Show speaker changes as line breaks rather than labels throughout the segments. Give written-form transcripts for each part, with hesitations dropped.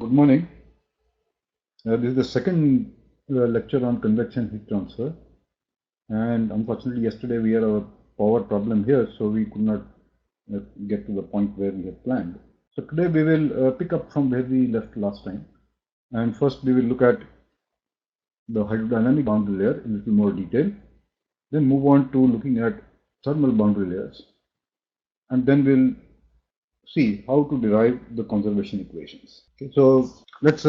Good morning. This is the second lecture on convection heat transfer, and unfortunately yesterday we had a power problem here, so we could not get to the point where we had planned. So today we will pick up from where we left last time, and first we will look at the hydrodynamic boundary layer in a little more detail, then move on to looking at thermal boundary layers, and then we'll see how to derive the conservation equations. Okay, so let's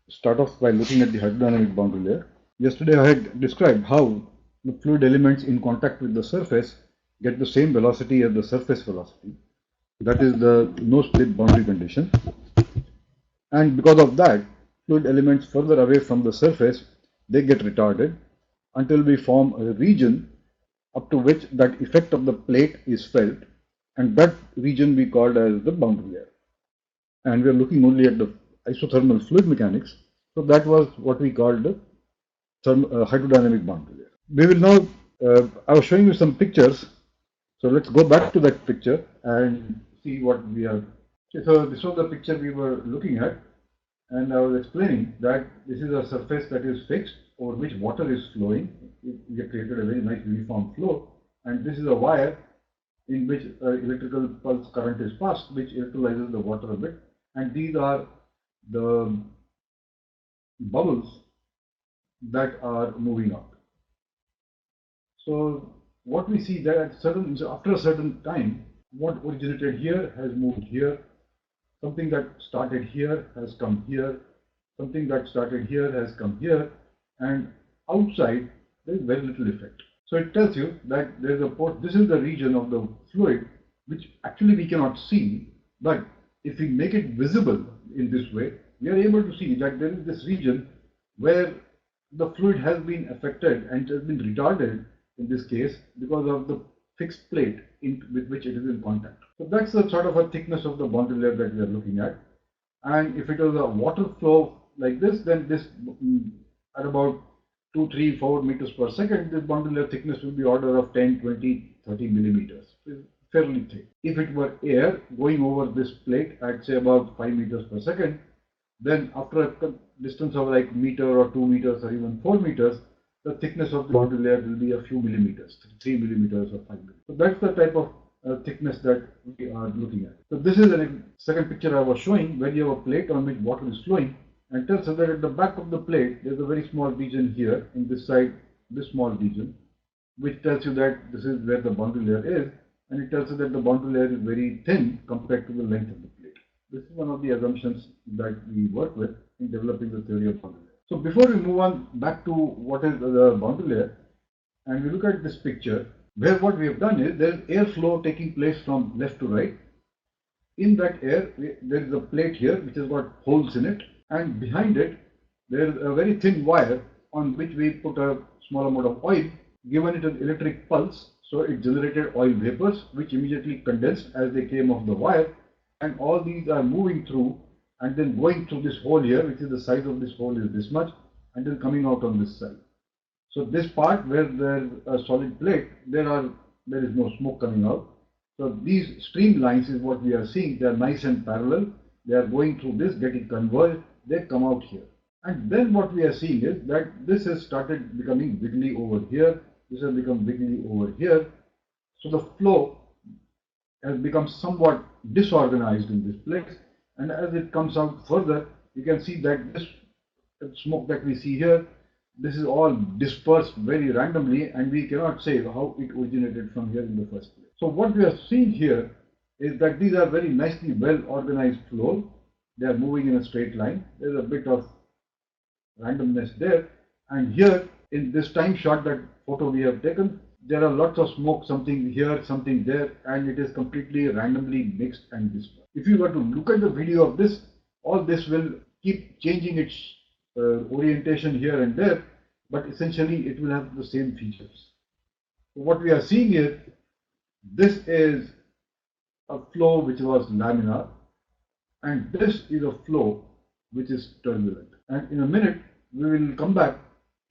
start off by looking at the hydrodynamic boundary layer. Yesterday I had described how the fluid elements in contact with the surface get the same velocity as the surface velocity. That is the no split boundary condition. And because of that, fluid elements further away from the surface, they get retarded until we form a region up to which that effect of the plate is felt, and that region we called as the boundary layer. And we are looking only at the isothermal fluid mechanics, so that was what we called the hydrodynamic boundary layer. We will now, I was showing you some pictures, so let's go back to that picture and see what we are. So this was the picture we were looking at, and I was explaining that this is a surface that is fixed over which water is flowing. We have created a very nice uniform flow, and this is a wire in which electrical pulse current is passed, which electrolyzes the water a bit, and these are the bubbles that are moving out. So what we see that after a certain time, what originated here has moved here, something that started here has come here, something that started here has come here, and outside there is very little effect. So it tells you that there is a port. This is the region of the fluid which actually we cannot see, but if we make it visible in this way, we are able to see that there is this region where the fluid has been affected and has been retarded in this case because of the fixed plate with which it is in contact. So that's the sort of a thickness of the boundary layer that we are looking at. And if it was a water flow like this, then this at about 2, 3, 4 meters per second, this boundary layer thickness will be order of 10, 20, 30 millimeters. It's fairly thick. If it were air going over this plate at say about 5 meters per second, then after a distance of like meter or 2 meters or even 4 meters, the thickness of the boundary layer will be a few millimeters, 3 millimeters or 5 millimeters. So that's the type of thickness that we are looking at. So this is the second picture I was showing where you have a plate on which water is flowing, and tells us that at the back of the plate there's a very small region here in this side, this small region, which tells you that this is where the boundary layer is, and it tells you that the boundary layer is very thin compared to the length of the plate. This is one of the assumptions that we work with in developing the theory of boundary layer. So before we move on back to what is the boundary layer, and we look at this picture, where what we have done is there is airflow taking place from left to right. In that air, there is a plate here which has got holes in it, and behind it there is a very thin wire on which we put a small amount of oil, given it an electric pulse, so it generated oil vapors which immediately condensed as they came off the wire, and all these are moving through and then going through this hole here, which is the size of this hole is this much, and then coming out on this side. So this part where there is a solid plate, there is no smoke coming out. So these streamlines is what we are seeing. They are nice and parallel. They are going through this, getting converged. They come out here. And then what we are seeing is that this has started becoming wiggly over here. This has become wiggly over here. So the flow has become somewhat disorganized in this place. And as it comes out further, you can see that this smoke that we see here, this is all dispersed very randomly, and we cannot say how it originated from here in the first place. So what we are seeing here is that these are very nicely well organized flows. They are moving in a straight line. There's a bit of randomness there, and here in this time shot, that photo we have taken, there are lots of smoke, something here, something there, and it is completely randomly mixed and dispersed. If you were to look at the video of this, all this will keep changing its orientation here and there, but essentially it will have the same features. So what we are seeing is this is a flow which was laminar, and this is a flow which is turbulent. And in a minute we will come back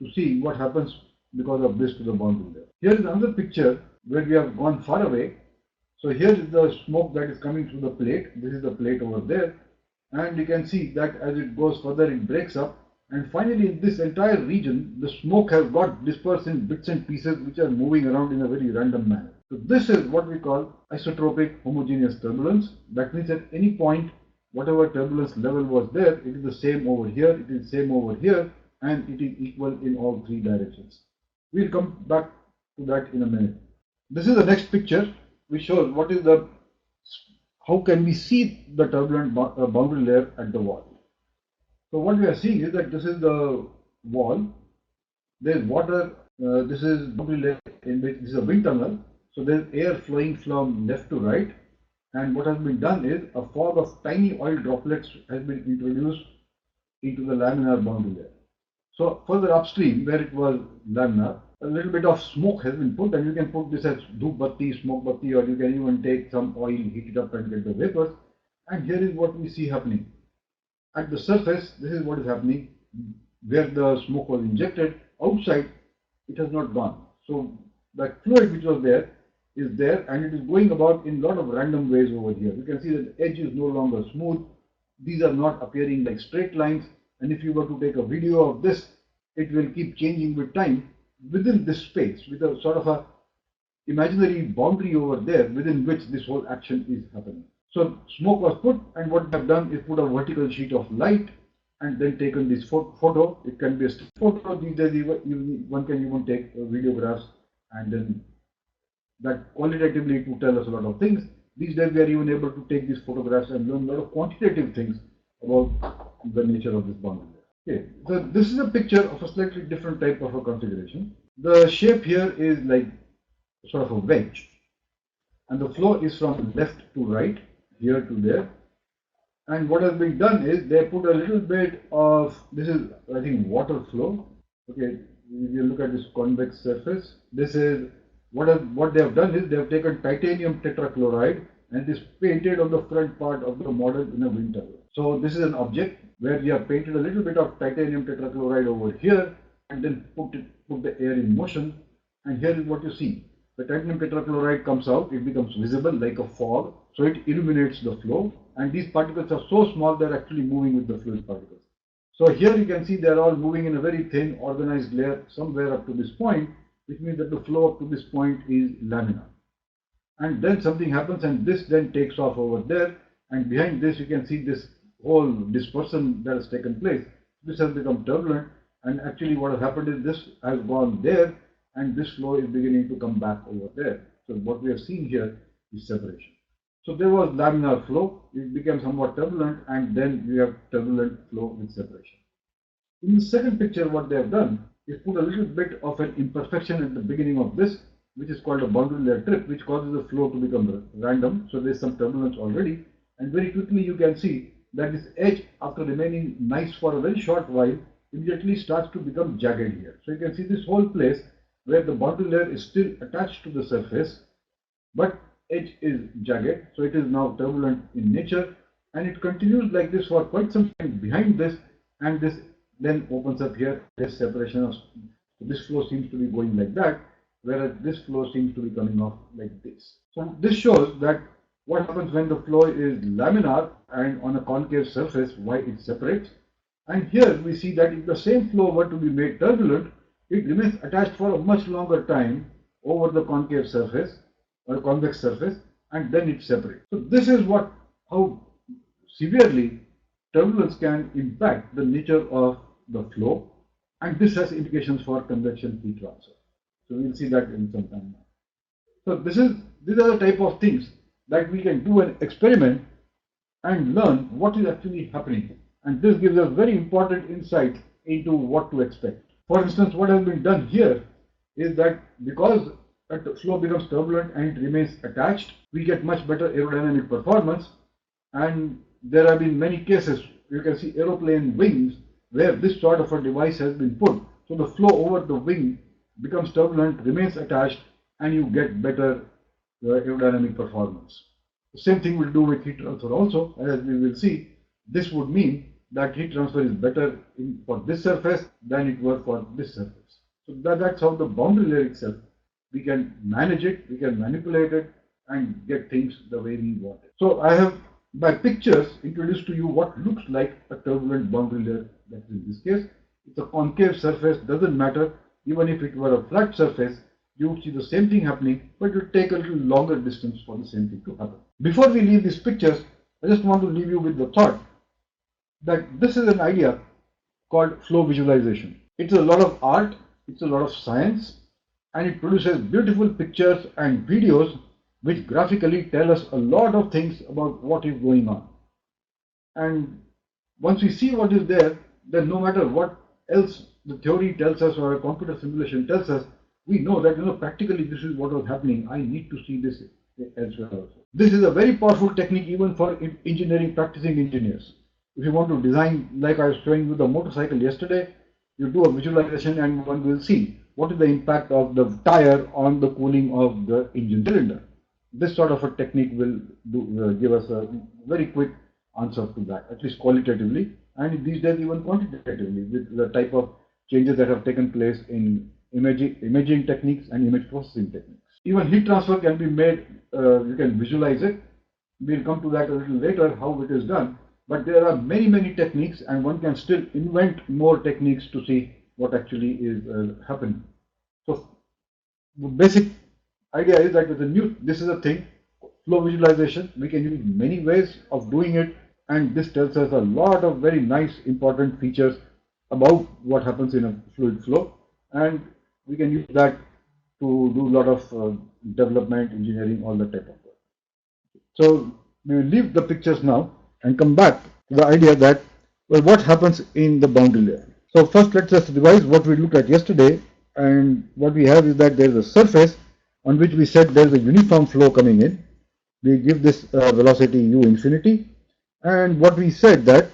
to see what happens because of this to the boundary layer. Here is another picture where we have gone far away. So here is the smoke that is coming through the plate. This is the plate over there, and you can see that as it goes further it breaks up, and finally in this entire region the smoke has got dispersed in bits and pieces which are moving around in a very random manner. So this is what we call isotropic homogeneous turbulence. That means at any point whatever turbulence level was there, it is the same over here, it is the same over here, and it is equal in all three directions. We'll come back to that in a minute. This is the next picture which shows what is the how can we see the turbulent boundary layer at the wall. So what we are seeing is that this is the wall, there is water, this is boundary layer in which this is a wind tunnel, so there is air flowing from left to right, and what has been done is a fog of tiny oil droplets has been introduced into the laminar boundary layer. So further upstream where it was laminar, a little bit of smoke has been put, and you can put this as dhoop batti, smoke batti, or you can even take some oil, heat it up and get the vapors. And here is what we see happening. At the surface, this is what is happening where the smoke was injected. Outside, it has not gone. So that fluid which was there is there, and it is going about in a lot of random ways over here. You can see that the edge is no longer smooth. These are not appearing like straight lines, and if you were to take a video of this, it will keep changing with time within this space, with a sort of a imaginary boundary over there within which this whole action is happening. So smoke was put, and what they have done is put a vertical sheet of light and then taken this photo. It can be a still photo. These days one can even take videographs, and then that qualitatively to tell us a lot of things. These days we are even able to take these photographs and learn a lot of quantitative things about the nature of this boundary. Okay, so this is a picture of a slightly different type of a configuration. The shape here is like sort of a wedge, and the flow is from left to right, here to there. And what has been done is they put a little bit of, this is I think water flow. Okay, if you look at this convex surface, this is what they have done is they have taken titanium tetrachloride and it is painted on the front part of the model in a wind tunnel. So this is an object where we have painted a little bit of titanium tetrachloride over here and then put the air in motion, and here is what you see. The titanium tetrachloride comes out, it becomes visible like a fog, so it illuminates the flow, and these particles are so small they are actually moving with the fluid particles. So here you can see they are all moving in a very thin organized layer somewhere up to this point, which means that the flow up to this point is laminar. And then something happens and this then takes off over there, and behind this you can see this whole dispersion that has taken place. This has become turbulent, and actually what has happened is this has gone there and this flow is beginning to come back over there. So what we have seen here is separation. So there was laminar flow, it became somewhat turbulent, and then we have turbulent flow with separation. In the second picture, what they have done is put a little bit of an imperfection at the beginning of this, which is called a boundary layer trip, which causes the flow to become random. So there is some turbulence already, and very quickly you can see that this edge, after remaining nice for a very short while, immediately starts to become jagged here. So you can see this whole place where the boundary layer is still attached to the surface, but edge is jagged, so it is now turbulent in nature, and it continues like this for quite some time behind this, and this then opens up here. This separation of this flow seems to be going like that, whereas this flow seems to be coming off like this. So this shows that what happens when the flow is laminar and on a concave surface, why it separates. And here we see that if the same flow were to be made turbulent, it remains attached for a much longer time over the concave surface or convex surface, and then it separates. So this is how severely turbulence can impact the nature of the flow, and this has implications for convection heat transfer. So we'll see that in some time now. So these are the type of things that we can do an experiment and learn what is actually happening, and this gives us very important insight into what to expect. For instance, what has been done here is that because the flow becomes turbulent and it remains attached, we get much better aerodynamic performance, and there have been many cases. You can see aeroplane wings where this sort of a device has been put, so the flow over the wing becomes turbulent, remains attached, and you get better aerodynamic performance. The same thing will do with heat transfer also, as we will see. This would mean that heat transfer is better for this surface than it were for this surface. So that's how the boundary layer itself, we can manage it, we can manipulate it, and get things the way we want it. So I have by pictures introduce to you what looks like a turbulent boundary layer. That is, in this case, it's a concave surface, doesn't matter. Even if it were a flat surface, you would see the same thing happening, but it would take a little longer distance for the same thing to happen. Before we leave these pictures, I just want to leave you with the thought that this is an idea called flow visualization. It's a lot of art, it's a lot of science, and it produces beautiful pictures and videos which graphically tell us a lot of things about what is going on. And once we see what is there, then no matter what else the theory tells us or a computer simulation tells us, we know that practically this is what was happening. I need to see this elsewhere also. This is a very powerful technique even for engineering, practicing engineers. If you want to design, like I was showing you the motorcycle yesterday, you do a visualization and one will see what is the impact of the tire on the cooling of the engine cylinder. This sort of a technique will give us a very quick answer to that, at least qualitatively, and these days even quantitatively, with the type of changes that have taken place in imaging techniques and image processing techniques. Even heat transfer can be made, you can visualize it. We'll come to that a little later, how it is done. But there are many techniques, and one can still invent more techniques to see what actually is happening. So the basic idea is that with this is a thing, flow visualization. We can use many ways of doing it, and this tells us a lot of very nice, important features about what happens in a fluid flow, and we can use that to do a lot of development, engineering, all that type of work. So we will leave the pictures now and come back to the idea that, well, what happens in the boundary layer. So first let's just revise what we looked at yesterday, and what we have is that there is a surface on which we said there is a uniform flow coming in. We give this velocity u infinity, and what we said that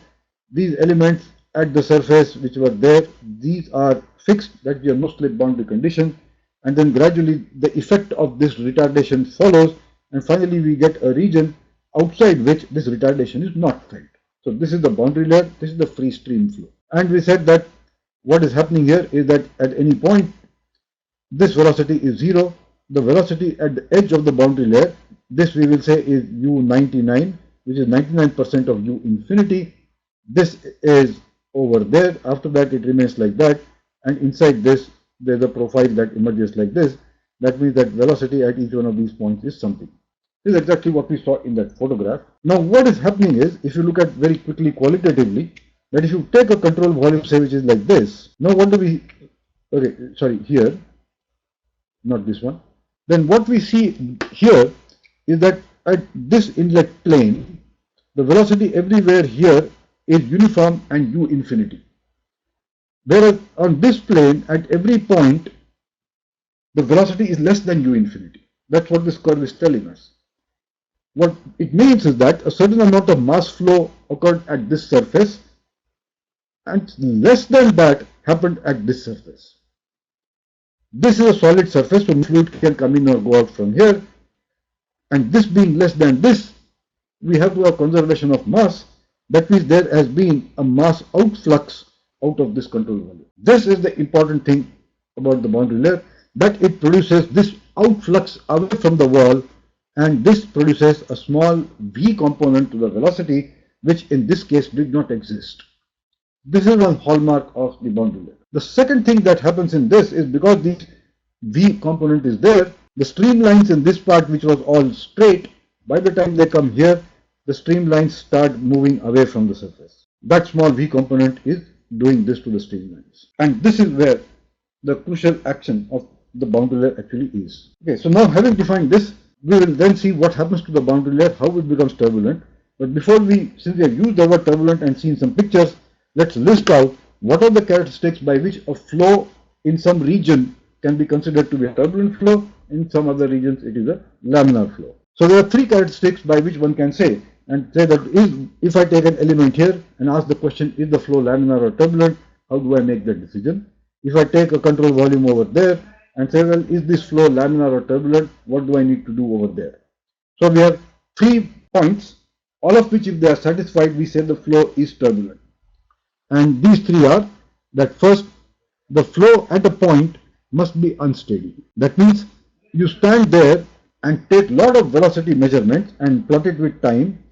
these elements at the surface which were there, these are fixed, that is a no slip boundary condition, and then gradually the effect of this retardation follows, and finally we get a region outside which this retardation is not felt. So this is the boundary layer, this is the free stream flow. And we said that what is happening here is that at any point this velocity is 0, the velocity at the edge of the boundary layer, this we will say is u99, which is 99% of u infinity. This is over there, after that it remains like that, and inside this there is a profile that emerges like this. That means that velocity at each one of these points is something. This is exactly what we saw in that photograph. Now what is happening is, if you look at very quickly qualitatively, that if you take a control volume, say, which is like this, now what do we, okay, sorry, here, not this one, then what we see here is that at this inlet plane, the velocity everywhere here is uniform and u infinity. Whereas on this plane, at every point, the velocity is less than u infinity. That's what this curve is telling us. What it means is that a certain amount of mass flow occurred at this surface, and less than that happened at this surface. This is a solid surface, so fluid can come in or go out from here, and this being less than this, we have to have conservation of mass. That means there has been a mass outflux out of this control volume. This is the important thing about the boundary layer, that it produces this outflux away from the wall, and this produces a small v component to the velocity, which in this case did not exist. This is one hallmark of the boundary layer. The second thing that happens in this is, because the v component is there, the streamlines in this part, which was all straight, by the time they come here, the streamlines start moving away from the surface. That small v component is doing this to the streamlines. And this is where the crucial action of the boundary layer actually is. Okay, so now having defined this, we will then see what happens to the boundary layer, how it becomes turbulent. But before we, since we have used the word turbulent and seen some pictures, let's list out what are the characteristics by which a flow in some region can be considered to be a turbulent flow. In some other regions, it is a laminar flow. So there are three characteristics by which one can say, and say that if I take an element here and ask the question, is the flow laminar or turbulent, how do I make that decision? If I take a control volume over there and say, well, is this flow laminar or turbulent, what do I need to do over there? So we have 3 points, all of which, if they are satisfied, we say the flow is turbulent. And these 3 are that first, the flow at a point must be unsteady. That means you stand there and take a lot of velocity measurements and plot it with time.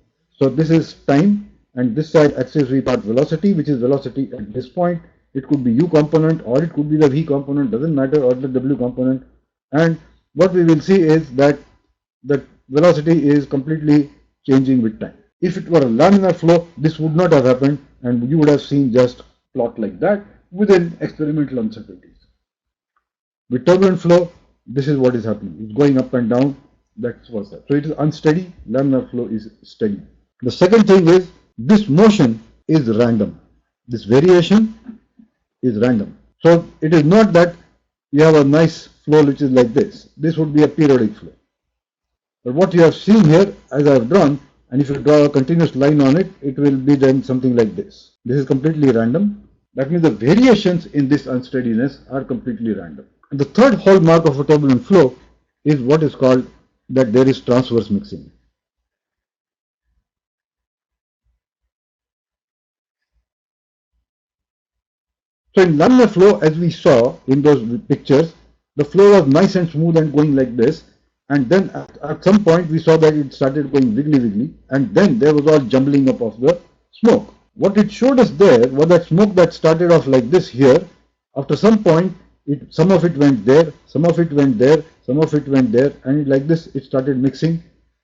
So this is time, and this side axis we thought velocity, which is velocity at this point. It could be u component or it could be the v component, doesn't matter, or the w component. And what we will see is that the velocity is completely changing with time. If it were a laminar flow, this would not have happened, and you would have seen just plot like that within experimental uncertainties. With turbulent flow, this is what is happening. It's going up and down. That's what's that. So it is unsteady. Laminar flow is steady. The second thing is this motion is random. This variation is random. So it is not that you have a nice flow which is like this. This would be a periodic flow. But what you have seen here, as I have drawn, and if you draw a continuous line on it, it will be then something like this. This is completely random. That means the variations in this unsteadiness are completely random. And the third hallmark of a turbulent flow is what is called that there is transverse mixing. So in laminar flow, as we saw in those pictures, the flow was nice and smooth and going like this. And then at some point we saw that it started going wiggly, and then there was all jumbling up of the smoke. What it showed us there was that smoke that started off like this here, after some point, some of it went there, some of it went there, some of it went there, and like this it started mixing.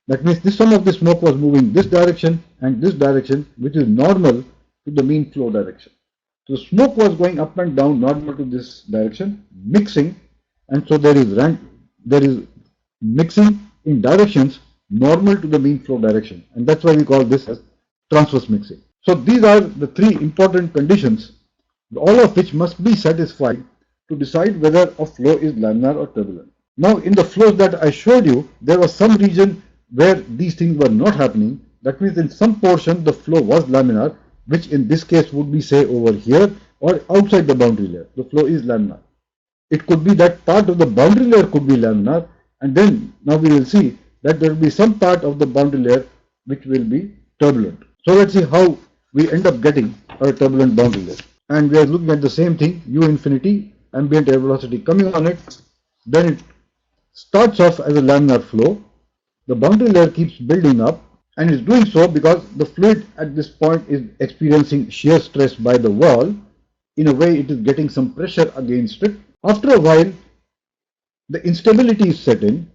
That means some of the smoke was moving this direction and this direction, which is normal to the mean flow direction. So the smoke was going up and down normal to this direction, mixing, and so there is mixing in directions normal to the mean flow direction, and that's why we call this as transverse mixing. So these are the three important conditions, all of which must be satisfied to decide whether a flow is laminar or turbulent. Now in the flows that I showed you, there was some region where these things were not happening. That means in some portion the flow was laminar, which in this case would be say over here or outside the boundary layer. The flow is laminar. It could be that part of the boundary layer could be laminar, and then now we will see that there will be some part of the boundary layer which will be turbulent. So let's see how we end up getting a turbulent boundary layer. And we are looking at the same thing, u infinity, ambient air velocity coming on it. Then it starts off as a laminar flow. The boundary layer keeps building up, and is doing so because the fluid at this point is experiencing shear stress by the wall. In a way, it is getting some pressure against it. After a while, the instability is set in,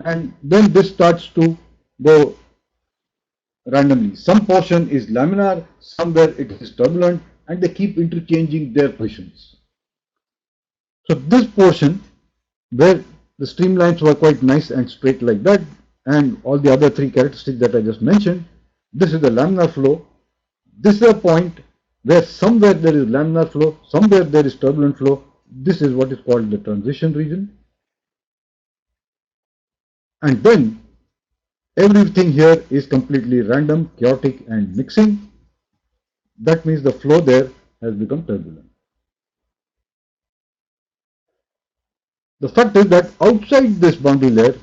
and then this starts to go randomly. Some portion is laminar, somewhere it is turbulent, and they keep interchanging their positions. So this portion where the streamlines were quite nice and straight like that, and all the other three characteristics that I just mentioned, this is the laminar flow. This is a point where somewhere there is laminar flow, somewhere there is turbulent flow. This is what is called the transition region. And then everything here is completely random, chaotic, and mixing. That means the flow there has become turbulent. The fact is that outside this boundary layer,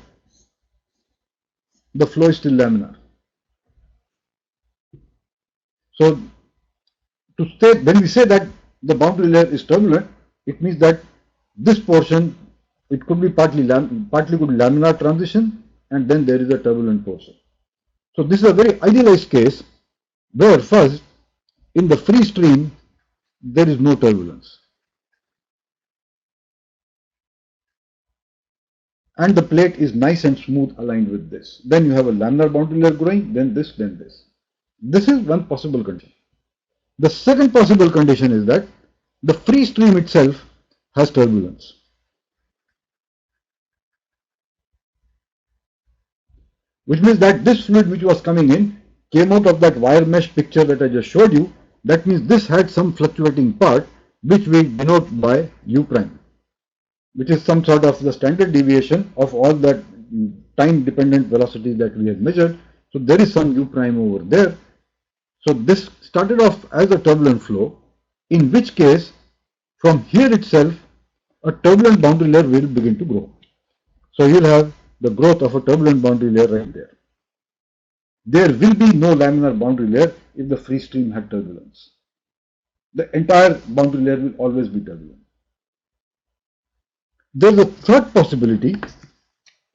the flow is still laminar. So when we say that the boundary layer is turbulent, it means that this portion, it could be partly could be laminar transition, and then there is a turbulent portion. So this is a very idealized case where first in the free stream there is no turbulence, and the plate is nice and smooth aligned with this. Then you have a laminar boundary layer growing, then this, then this. This is one possible condition. The second possible condition is that the free stream itself has turbulence. Which means that this fluid which was coming in came out of that wire mesh picture that I just showed you. That means this had some fluctuating part which we denote by u prime, which is some sort of the standard deviation of all that time dependent velocity that we have measured. So there is some u prime over there. So this started off as a turbulent flow, in which case from here itself a turbulent boundary layer will begin to grow. So you will have the growth of a turbulent boundary layer right there. There will be no laminar boundary layer if the free stream had turbulence. The entire boundary layer will always be turbulent. There is a third possibility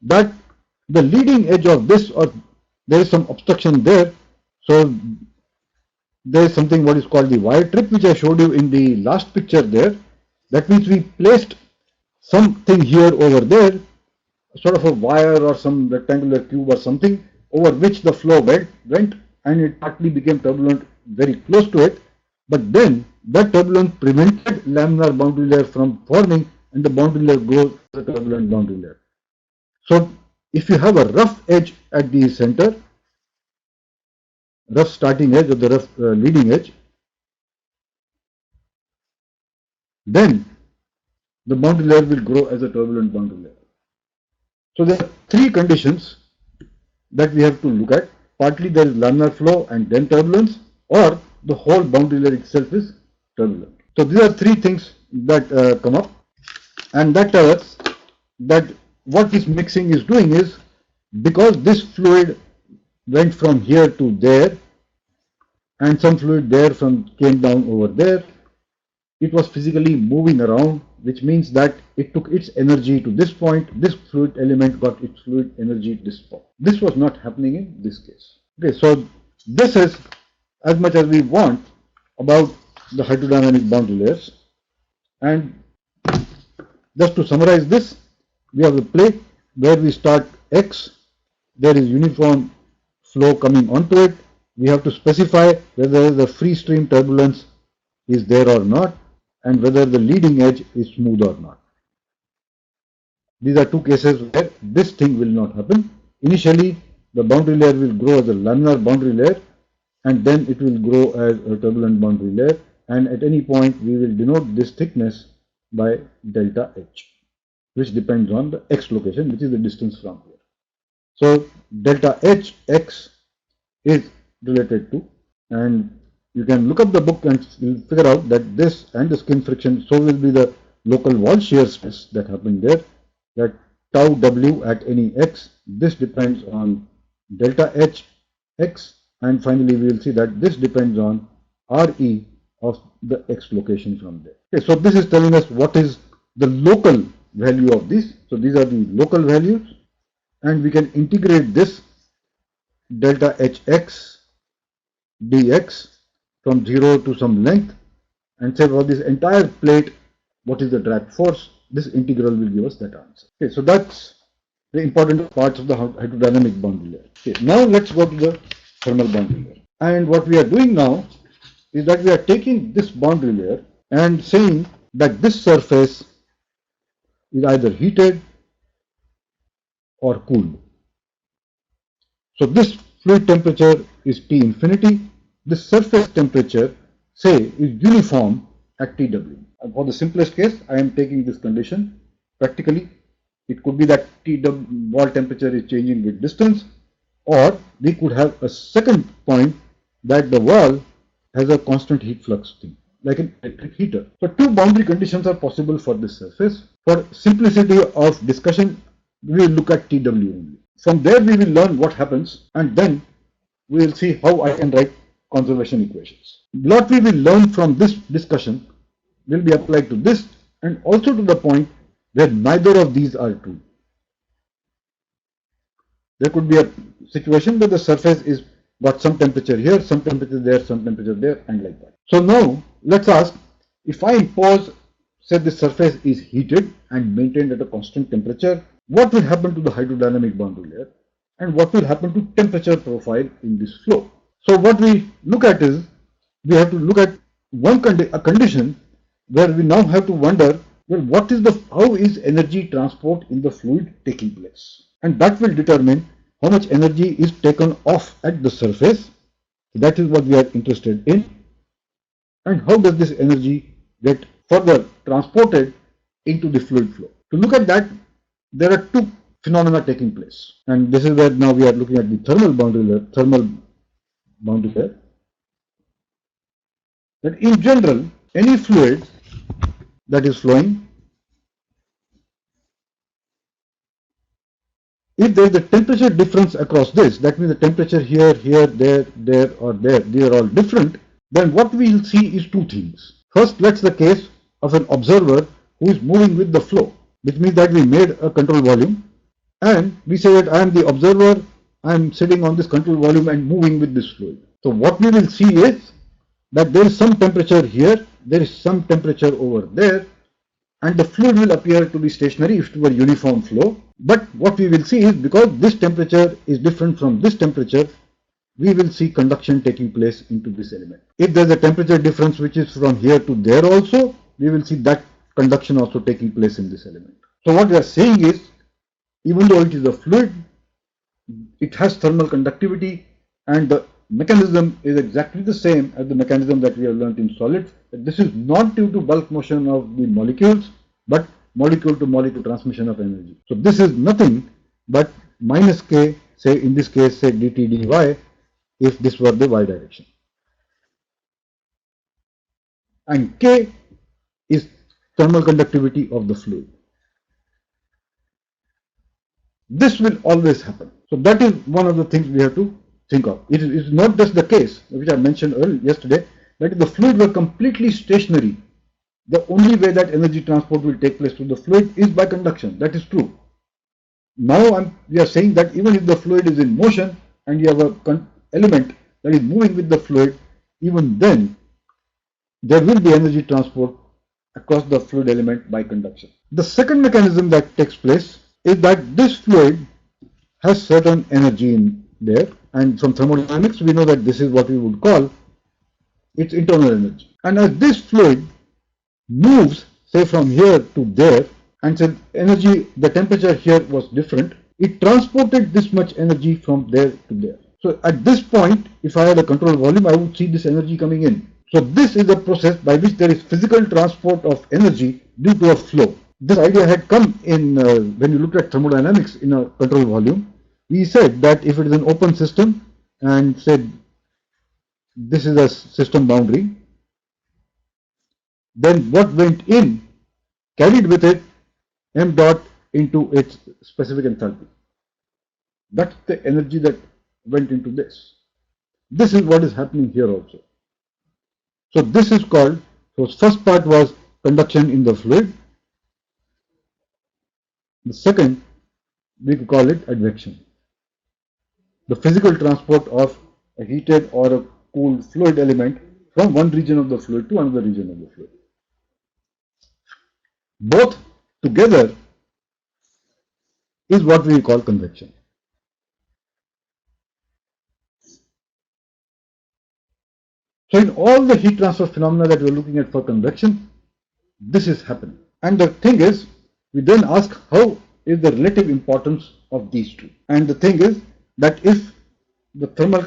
that the leading edge of this, or there is some obstruction there, So there is something what is called the wire trip, which I showed you in the last picture there. That means we placed something here over there, sort of a wire or some rectangular cube or something, over which the flow went and it partly became turbulent very close to it. But then that turbulence prevented laminar boundary layer from forming, and the boundary layer grows as a turbulent boundary layer. So if you have a rough edge at the center, rough starting edge or the rough leading edge, then the boundary layer will grow as a turbulent boundary layer. So there are three conditions that we have to look at. Partly there is laminar flow and then turbulence, or the whole boundary layer itself is turbulent. So these are three things that come up, and that tells us that what this mixing is doing is, because this fluid went from here to there and some fluid there came down over there, it was physically moving around, which means that it took its energy to this point. This fluid element got its fluid energy to this point. This was not happening in this case. Okay, so this is as much as we want about the hydrodynamic boundary layers. And just to summarize this, we have the plate where we start X. There is uniform flow coming onto it. We have to specify whether the free stream turbulence is there or not, and whether the leading edge is smooth or not. These are two cases where this thing will not happen. Initially, the boundary layer will grow as a laminar boundary layer, and then it will grow as a turbulent boundary layer, and at any point we will denote this thickness by delta H, which depends on the X location, which is the distance from here. So delta H X is related to, and you can look up the book and you'll figure out that this and the skin friction, so will be the local wall shear stress that happened there, that tau W at any X, this depends on delta H X, and finally we will see that this depends on RE of the X location from there. Okay, so this is telling us what is the local value of this. So these are the local values, and we can integrate this delta Hx dx from 0 to some length and say for this entire plate what is the drag force. This integral will give us that answer. Okay, so that's the important parts of the hydrodynamic boundary layer. Okay, now let's go to the thermal boundary layer. And what we are doing now is that we are taking this boundary layer and saying that this surface is either heated or cooled. So this fluid temperature is T infinity. This surface temperature, say, is uniform at TW. And for the simplest case, I am taking this condition. Practically, it could be that TW wall temperature is changing with distance, or we could have a second point that the wall has a constant heat flux thing, like an electric heater. So two boundary conditions are possible for this surface. For simplicity of discussion, we will look at TW only. From there we will learn what happens, and then we will see how I can write conservation equations. What we will learn from this discussion will be applied to this, and also to the point where neither of these are true. There could be a situation where the surface is got some temperature here, some temperature there, some temperature there, and like that. So now let's ask, if I impose, say this surface is heated and maintained at a constant temperature, what will happen to the hydrodynamic boundary layer, and what will happen to temperature profile in this flow? So what we look at is, we have to look at a condition where we now have to wonder, well, what is how is energy transport in the fluid taking place? And that will determine how much energy is taken off at the surface. That is what we are interested in. And how does this energy get further transported into the fluid flow? To look at that, there are two phenomena taking place. And this is where now we are looking at the thermal boundary layer. That in general, any fluid that is flowing, if there is a temperature difference across this, that means the temperature here, here, there, or there, they are all different, then what we will see is two things. First, that's the case of an observer who is moving with the flow, which means that we made a control volume, and we say that I am the observer, I am sitting on this control volume and moving with this fluid. So what we will see is that there is some temperature here, there is some temperature over there, and the fluid will appear to be stationary if it were uniform flow. But what we will see is, because this temperature is different from this temperature, we will see conduction taking place into this element. If there is a temperature difference which is from here to there also, we will see that conduction also taking place in this element. So what we are saying is, even though it is a fluid, it has thermal conductivity, and the mechanism is exactly the same as the mechanism that we have learnt in solids. This is not due to bulk motion of the molecules, but molecule to molecule transmission of energy. So this is nothing but minus k, say in this case, say dt dy, if this were the y direction. And k is thermal conductivity of the fluid. This will always happen. So that is one of the things we have to think of. It is not just the case, which I mentioned earlier yesterday, that if the fluid were completely stationary, the only way that energy transport will take place through the fluid is by conduction. That is true. Now we are saying that even if the fluid is in motion and you have an element that is moving with the fluid, even then there will be energy transport across the fluid element by conduction. The second mechanism that takes place is that this fluid has certain energy in there, and from thermodynamics we know that this is what we would call its internal energy. And as this fluid moves, say from here to there, and say energy, the temperature here was different, it transported this much energy from there to there. So at this point, if I had a control volume, I would see this energy coming in. So this is a process by which there is physical transport of energy due to a flow. This idea had come in when you looked at thermodynamics in a control volume. We said that if it is an open system and said this is a system boundary, then what went in carried with it m dot into its specific enthalpy. That's the energy that went into this. This is what is happening here also. So this is called, so first part was conduction in the fluid. The second, we could call it advection. The physical transport of a heated or a cooled fluid element from one region of the fluid to another region of the fluid. Both together is what we call convection. So in all the heat transfer phenomena that we are looking at for convection, this is happening. And the thing is, we then ask how is the relative importance of these two. And the thing is that if the thermal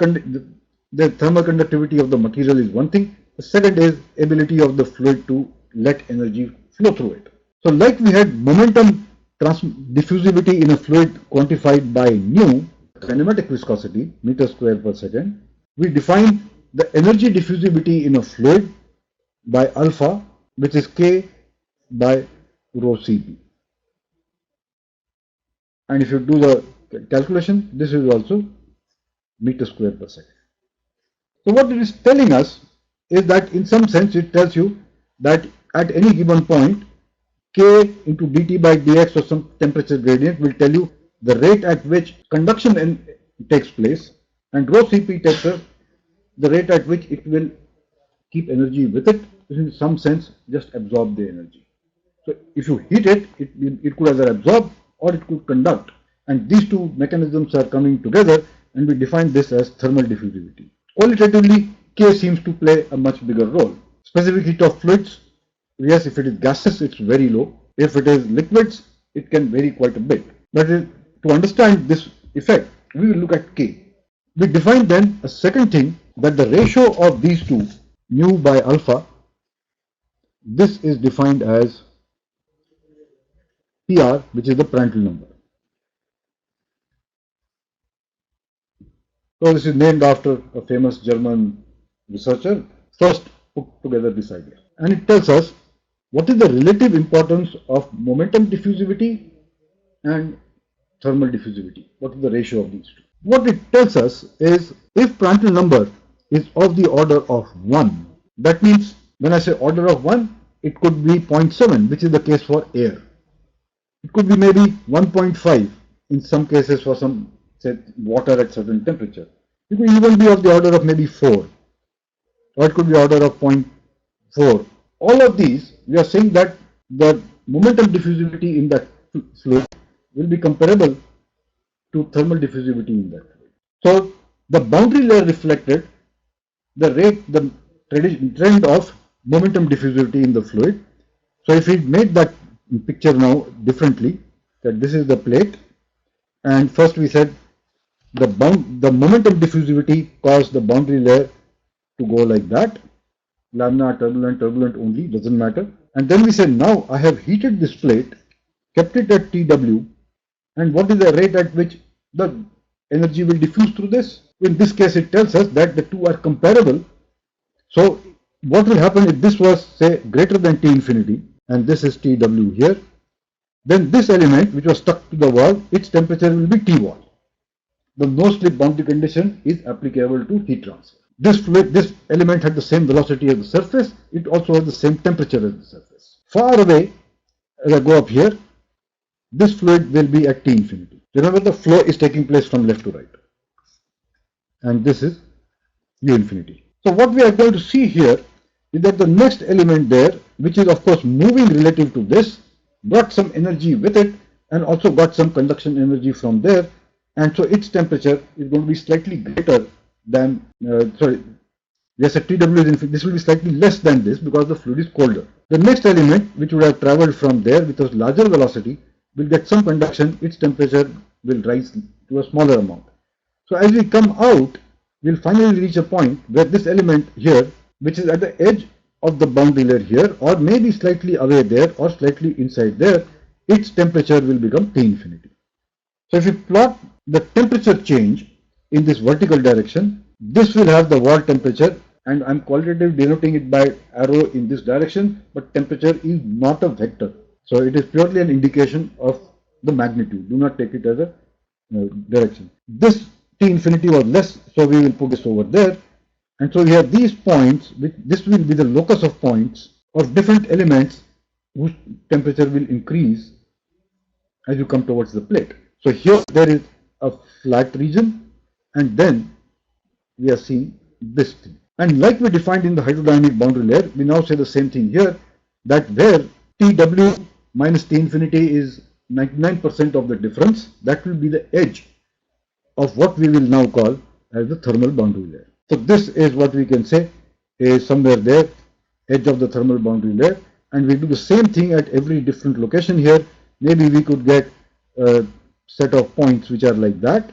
conductivity of the material is one thing, the second is ability of the fluid to let energy flow through it. So like we had momentum diffusivity in a fluid quantified by nu, kinematic viscosity, meter square per second, we define the energy diffusivity in a fluid by alpha, which is K by rho Cp. And if you do the calculation, this is also meter square per second. So what it is telling us is that in some sense it tells you that at any given point, K into dt by dx or some temperature gradient will tell you the rate at which conduction takes place, and rho Cp tells us the rate at which it will keep energy with it, in some sense just absorb the energy. So if you heat it, it could either absorb or it could conduct, and these two mechanisms are coming together, and we define this as thermal diffusivity. Qualitatively, K seems to play a much bigger role. Specific heat of fluids, yes, if it is gases, it's very low. If it is liquids, it can vary quite a bit. But to understand this effect, we will look at K. We define then a second thing, that the ratio of these two, mu by alpha, this is defined as PR, which is the Prandtl number. So this is named after a famous German researcher, first put together this idea. And it tells us what is the relative importance of momentum diffusivity and thermal diffusivity. What is the ratio of these two? What it tells us is, if Prandtl number is of the order of 1, that means when I say order of 1, it could be 0.7, which is the case for air. It could be maybe 1.5 in some cases for some, say, water at certain temperature. It could even be of the order of maybe 4, or it could be order of 0.4. All of these, we are saying that the momentum diffusivity in that fluid will be comparable to thermal diffusivity in that fluid. So the boundary layer reflected the rate, the trend of momentum diffusivity in the fluid. So if we made that picture now differently, that this is the plate, and first we said the momentum diffusivity caused the boundary layer to go like that, laminar, turbulent only, doesn't matter. And then we said, now I have heated this plate, kept it at TW, and what is the rate at which the energy will diffuse through this? In this case, it tells us that the two are comparable. So what will happen if this was, say, greater than T infinity, and this is TW here, then this element which was stuck to the wall, its temperature will be T wall. The no-slip boundary condition is applicable to heat transfer. This element had the same velocity as the surface. It also has the same temperature as the surface. Far away, as I go up here, this fluid will be at T infinity. Remember, the flow is taking place from left to right. And this is U infinity. So what we are going to see here is that the next element there, which is of course moving relative to this, got some energy with it and also got some conduction energy from there. And so its temperature is going to be slightly greater than, yes, at TW is infinity. This will be slightly less than this because the fluid is colder. The next element, which would have traveled from there with a larger velocity, will get some conduction. Its temperature will rise to a smaller amount. So as we come out, we'll finally reach a point where this element here, which is at the edge of the boundary layer here, or maybe slightly away there, or slightly inside there, its temperature will become T infinity. So if you plot the temperature change in this vertical direction, this will have the wall temperature, and I'm qualitatively denoting it by arrow in this direction, but temperature is not a vector. So it is purely an indication of the magnitude. Do not take it as a direction. This T infinity was less, so we will put this over there. And so we have these points, this will be the locus of points of different elements whose temperature will increase as you come towards the plate. So here there is a flat region, and then we are seeing this thing. And like we defined in the hydrodynamic boundary layer, we now say the same thing here, that where TW minus T infinity is 99% of the difference, that will be the edge of what we will now call as the thermal boundary layer. So this is what we can say is somewhere there, edge of the thermal boundary layer, and we do the same thing at every different location here. Maybe we could get a set of points which are like that,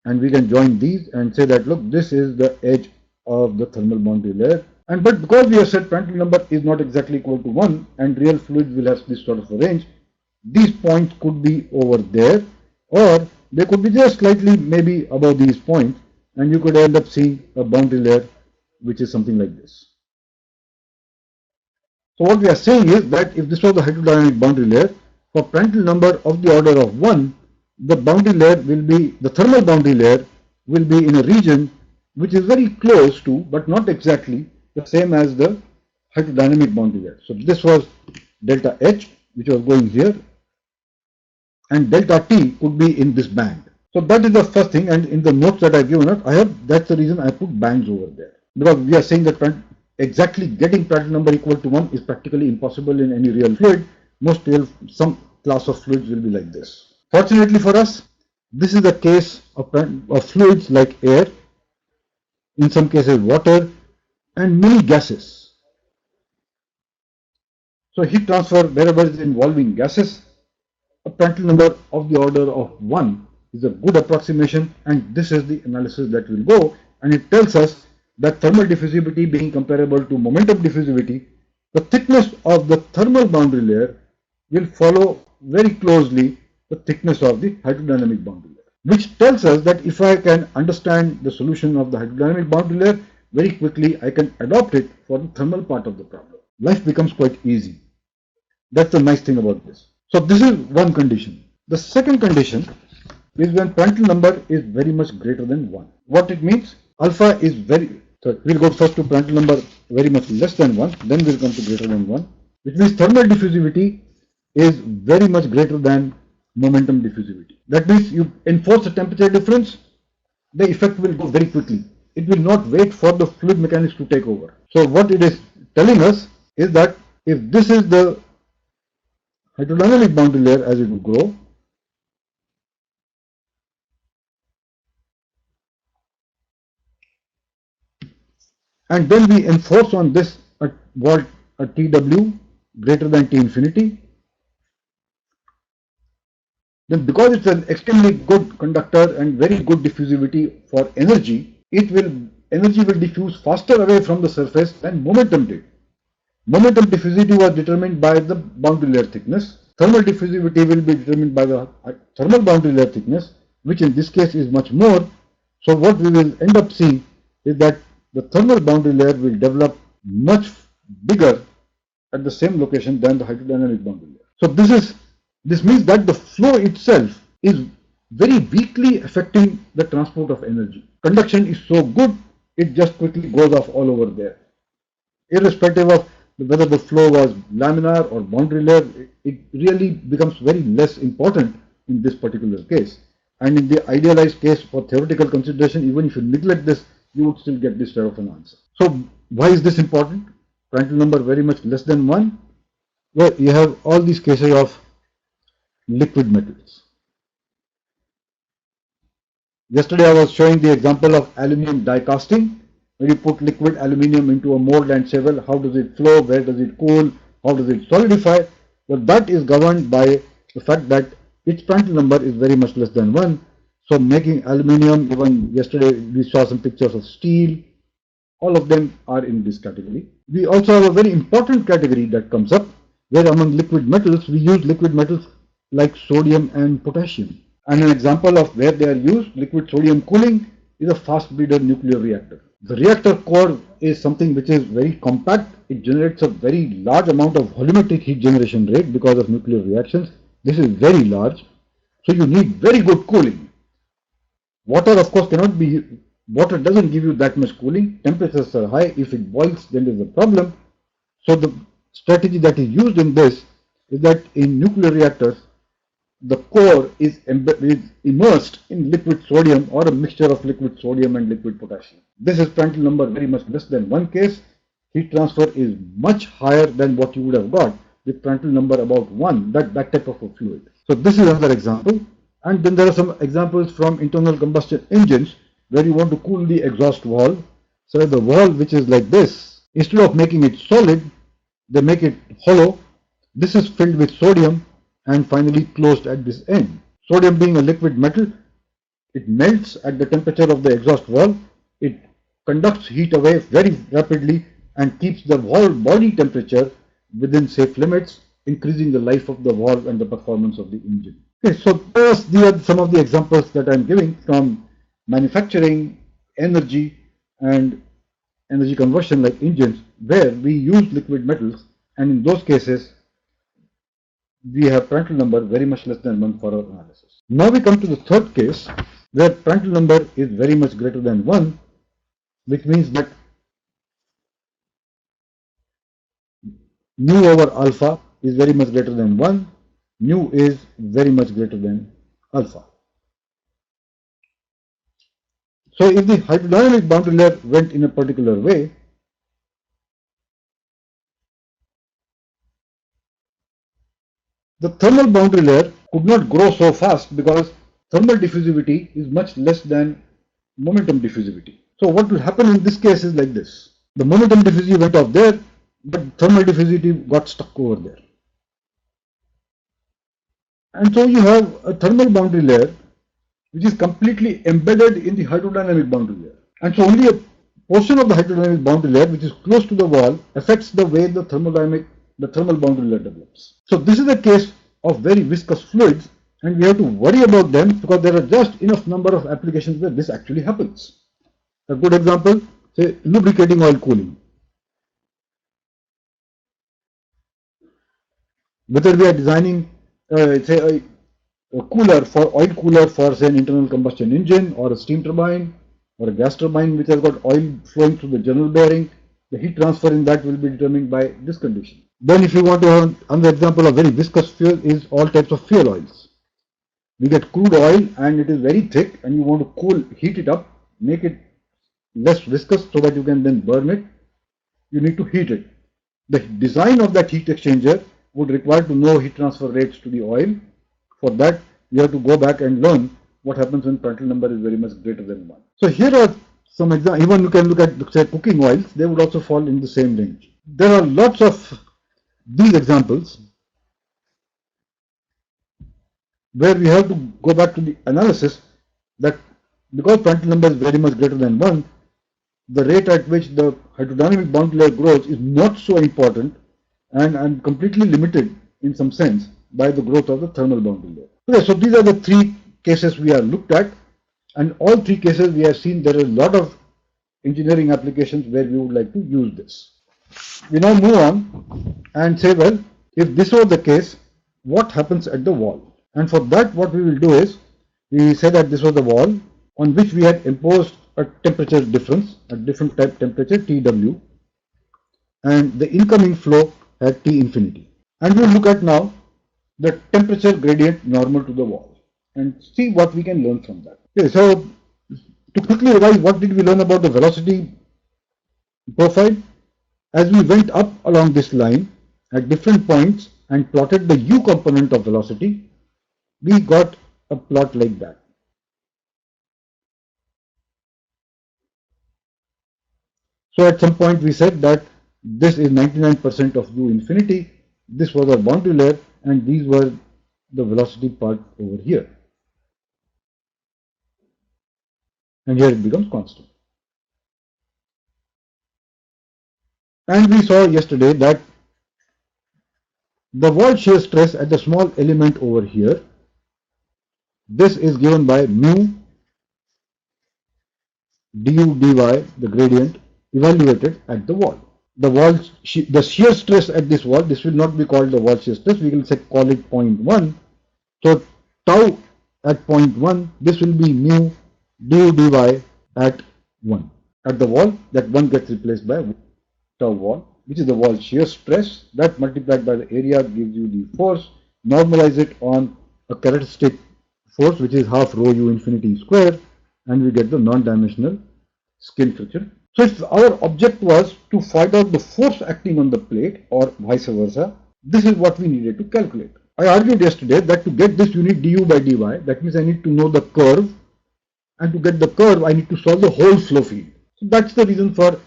and we can join these and say that, look, this is the edge of the thermal boundary layer. But because we have said Prandtl number is not exactly equal to 1 and real fluids will have this sort of a range, these points could be over there, or they could be just slightly maybe above these points, and you could end up seeing a boundary layer which is something like this. So what we are saying is that if this was the hydrodynamic boundary layer, for Prandtl number of the order of 1, the boundary layer will be, the thermal boundary layer will be in a region which is very close to, but not exactly the same as the hydrodynamic boundary layer. So this was delta H, which was going here, and delta T could be in this band. So that is the first thing, and in the notes that I've given up, that's the reason I put bands over there. Because we are saying that exactly getting Prandtl number equal to 1 is practically impossible in any real fluid. Some class of fluids will be like this. Fortunately for us, this is the case of fluids like air, in some cases water, and many gases. So heat transfer, wherever it is involving gases, a Prandtl number of the order of 1 is a good approximation, and this is the analysis that will go, and it tells us that thermal diffusivity being comparable to momentum diffusivity, the thickness of the thermal boundary layer will follow very closely the thickness of the hydrodynamic boundary layer, which tells us that if I can understand the solution of the hydrodynamic boundary layer, very quickly I can adopt it for the thermal part of the problem. Life becomes quite easy. That's the nice thing about this. So this is one condition. The second condition is when Prandtl number is very much greater than 1. What it means? Alpha is we'll go first to Prandtl number very much less than 1, then we'll come to greater than 1, which means thermal diffusivity is very much greater than momentum diffusivity. That means you enforce a temperature difference, the effect will go very quickly. It will not wait for the fluid mechanics to take over. So what it is telling us is that if this is the hydrodynamic boundary layer as it will grow, and then we enforce on this a volt a TW greater than T infinity, then because it's an extremely good conductor and very good diffusivity for energy, energy will diffuse faster away from the surface than momentum did. Momentum diffusivity was determined by the boundary layer thickness. Thermal diffusivity will be determined by the thermal boundary layer thickness, which in this case is much more. So what we will end up seeing is that the thermal boundary layer will develop much bigger at the same location than the hydrodynamic boundary layer. So this means that the flow itself is very weakly affecting the transport of energy. Conduction is so good, it just quickly goes off all over there. Irrespective of whether the flow was laminar or boundary layer, it really becomes very less important in this particular case. And in the idealized case for theoretical consideration, even if you neglect this, you would still get this type of an answer. So why is this important? Prandtl number very much less than 1. Well, you have all these cases of liquid metals. Yesterday I was showing the example of aluminum die casting. When you put liquid aluminium into a mold and say, well, how does it flow, where does it cool, how does it solidify? Well, that is governed by the fact that its Prandtl number is very much less than 1. So making aluminium, even yesterday we saw some pictures of steel, all of them are in this category. We also have a very important category that comes up, where among liquid metals, we use liquid metals like sodium and potassium. And an example of where they are used, liquid sodium cooling, is a fast breeder nuclear reactor. The reactor core is something which is very compact. It generates a very large amount of volumetric heat generation rate because of nuclear reactions. This is very large. So you need very good cooling. Water, of course, water doesn't give you that much cooling. Temperatures are high. If it boils, then there's a problem. So the strategy that is used in this is that in nuclear reactors, the core is immersed in liquid sodium or a mixture of liquid sodium and liquid potassium. This is Prandtl number very much less than 1 case. Heat transfer is much higher than what you would have got with Prandtl number about 1, that type of a fluid. So this is another example. And then there are some examples from internal combustion engines where you want to cool the exhaust valve. So the valve, which is like this, instead of making it solid, they make it hollow. This is filled with sodium and finally closed at this end. Sodium being a liquid metal, it melts at the temperature of the exhaust valve. It conducts heat away very rapidly and keeps the valve body temperature within safe limits, increasing the life of the valve and the performance of the engine. Okay, so these are some of the examples that I'm giving from manufacturing, energy, and energy conversion like engines, where we use liquid metals, and in those cases, we have Prandtl number very much less than 1 for our analysis. Now we come to the third case, where Prandtl number is very much greater than 1, which means that mu over alpha is very much greater than 1, mu is very much greater than alpha. So if the hydrodynamic boundary layer went in a particular way, the thermal boundary layer could not grow so fast because thermal diffusivity is much less than momentum diffusivity. So what will happen in this case is like this. The momentum diffusivity went off there, but thermal diffusivity got stuck over there. And so you have a thermal boundary layer which is completely embedded in the hydrodynamic boundary layer. And so only a portion of the hydrodynamic boundary layer which is close to the wall affects the way the thermal boundary layer develops. So this is a case of very viscous fluids, and we have to worry about them because there are just enough number of applications where this actually happens. A good example, say lubricating oil cooling. Whether we are designing say a cooler for oil cooler for say an internal combustion engine or a steam turbine or a gas turbine which has got oil flowing through the general bearing, the heat transfer in that will be determined by this condition. Then if you want to have another example of very viscous fuel is all types of fuel oils. We get crude oil and it is very thick and you want to heat it up, make it less viscous so that you can then burn it. You need to heat it. The design of that heat exchanger would require to know heat transfer rates to the oil. For that, you have to go back and learn what happens when Prandtl number is very much greater than 1. So here are some examples. Even you can look at, say, cooking oils. They would also fall in the same range. There are lots of these examples where we have to go back to the analysis that because Prandtl number is very much greater than 1, the rate at which the hydrodynamic boundary layer grows is not so important and completely limited in some sense by the growth of the thermal boundary layer. Okay, so these are the three cases we have looked at, and all three cases we have seen there are a lot of engineering applications where we would like to use this. We now move on and say, well, if this was the case, what happens at the wall? And for that, what we will do is, we say that this was the wall on which we had imposed a temperature difference, a different type temperature TW, and the incoming flow at T infinity. And we'll look at now the temperature gradient normal to the wall and see what we can learn from that. Okay, so to quickly revise, what did we learn about the velocity profile? As we went up along this line at different points and plotted the u component of velocity, we got a plot like that. So at some point we said that this is 99% of u infinity, this was our boundary layer, and these were the velocity part over here. And here it becomes constant. And we saw yesterday that the wall shear stress at the small element over here, this is given by mu du dy, the gradient, evaluated at the wall. The shear stress at this wall, this will not be called the wall shear stress, we will say call it 0.1. So tau at 0.1, this will be mu du dy at 1. At the wall, that 1 gets replaced by tau wall, which is the wall shear stress. That multiplied by the area gives you the force. Normalize it on a characteristic force, which is half rho u infinity square, and we get the non-dimensional skin friction. So if our object was to find out the force acting on the plate or vice versa, this is what we needed to calculate. I argued yesterday that to get this you need du by dy. That means I need to know the curve, and to get the curve I need to solve the whole flow field. So that's the reason for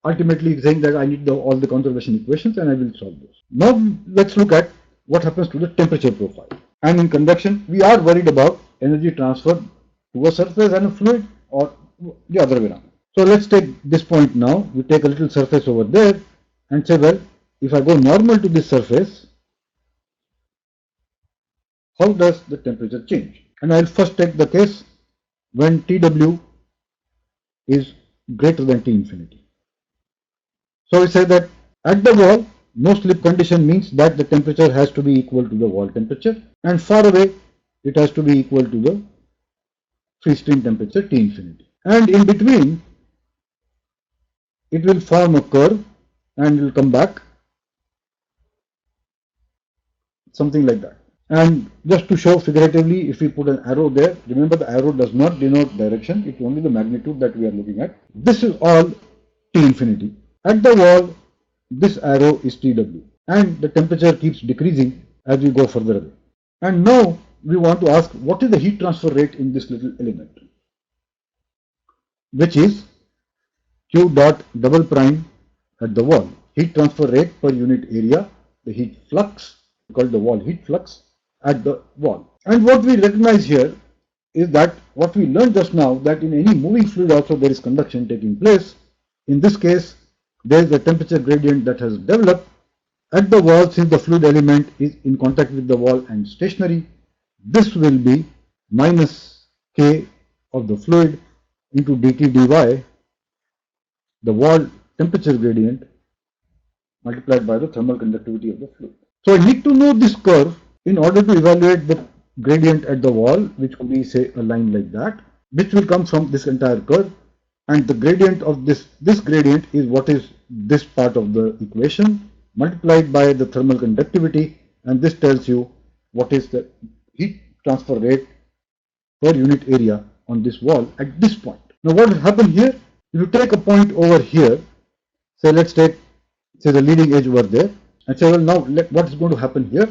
ultimately saying that I need all the conservation equations, and I will solve those. Now let's look at what happens to the temperature profile. And in convection, we are worried about energy transfer to a surface and a fluid, or the other way around. So let's take this point now. We take a little surface over there and say, well, if I go normal to this surface, how does the temperature change? And I'll first take the case when TW is greater than T infinity. So we say that at the wall, no slip condition means that the temperature has to be equal to the wall temperature, and far away it has to be equal to the free stream temperature T infinity. And in between, it will form a curve and will come back, something like that. And just to show figuratively, if we put an arrow there, remember the arrow does not denote direction, it's only the magnitude that we are looking at. This is all T infinity. At the wall, this arrow is TW, and the temperature keeps decreasing as we go further away. And now we want to ask, what is the heat transfer rate in this little element, which is Q dot double prime at the wall. Heat transfer rate per unit area, the heat flux, called the wall heat flux at the wall. And what we recognize here is that what we learned just now, that in any moving fluid also there is conduction taking place. In this case, there is a temperature gradient that has developed at the wall. Since the fluid element is in contact with the wall and stationary, this will be minus K of the fluid into dt dy, the wall temperature gradient multiplied by the thermal conductivity of the fluid. So I need to know this curve in order to evaluate the gradient at the wall, which could be, say, a line like that, which will come from this entire curve. And the gradient of this gradient is what is this part of the equation multiplied by the thermal conductivity, and this tells you what is the heat transfer rate per unit area on this wall at this point. Now what will happen here? If you take a point over here, say let's take say the leading edge over there, and say well now what is going to happen here?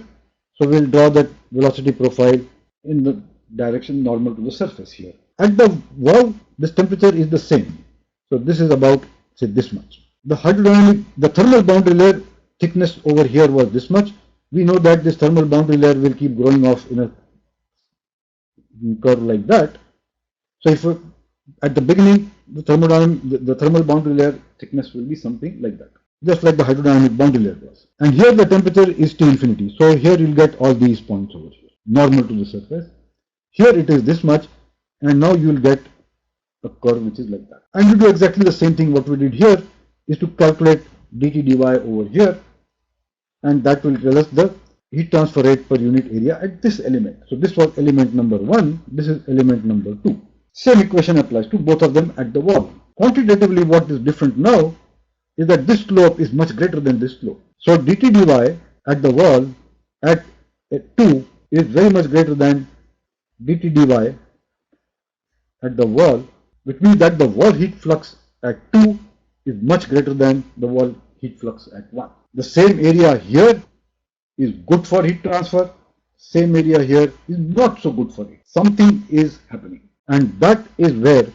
So we'll draw that velocity profile in the direction normal to the surface here. At the wall, this temperature is the same. So this is about say this much. The thermal boundary layer thickness over here was this much. We know that this thermal boundary layer will keep growing off in a curve like that. So if at the beginning the thermal boundary layer thickness will be something like that, just like the hydrodynamic boundary layer was. And here the temperature is T infinity. So here you'll get all these points over here, normal to the surface. Here it is this much, and now you will get a curve which is like that. And you do exactly the same thing what we did here is to calculate dt dy over here, and that will tell us the heat transfer rate per unit area at this element. So this was element number 1, this is element number 2. Same equation applies to both of them at the wall. Quantitatively what is different now is that this slope is much greater than this slope. So dt dy at the wall at 2 is very much greater than dt dy at the wall, which means that the wall heat flux at 2 is much greater than the wall heat flux at 1. The same area here is good for heat transfer, same area here is not so good for it. Something is happening, and that is where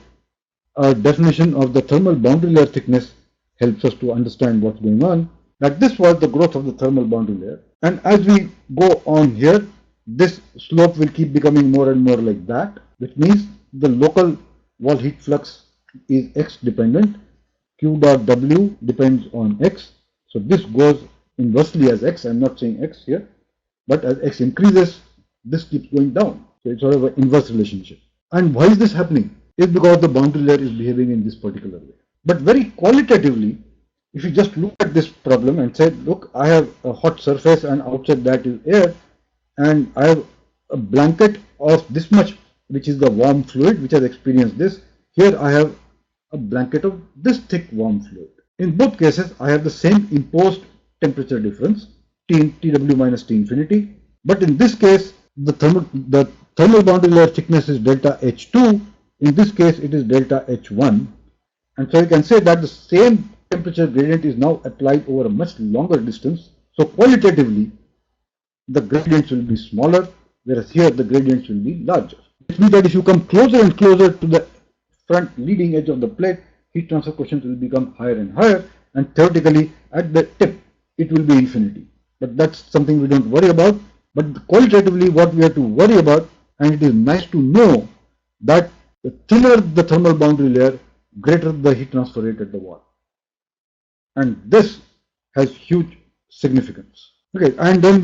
our definition of the thermal boundary layer thickness helps us to understand what's going on. That this was the growth of the thermal boundary layer, and as we go on here, this slope will keep becoming more and more like that, which means the local wall heat flux is x dependent. Q dot W depends on x. So this goes inversely as x. I'm not saying x here, but as x increases, this keeps going down. So it's sort of an inverse relationship. And why is this happening? It's because the boundary layer is behaving in this particular way. But very qualitatively, if you just look at this problem and say, look, I have a hot surface and outside that is air, and I have a blanket of this much, which is the warm fluid, which has experienced this. Here I have a blanket of this thick warm fluid. In both cases, I have the same imposed temperature difference, Tw minus T infinity. But in this case, the thermal boundary layer thickness is delta H2. In this case, it is delta H1. And so you can say that the same temperature gradient is now applied over a much longer distance. So qualitatively, the gradients will be smaller, whereas here the gradients will be larger. Which means that if you come closer and closer to the front leading edge of the plate, heat transfer coefficient will become higher and higher, and theoretically at the tip it will be infinity. But that's something we don't worry about. But qualitatively what we have to worry about, and it is nice to know that the thinner the thermal boundary layer, greater the heat transfer rate at the wall. And this has huge significance. Okay, and then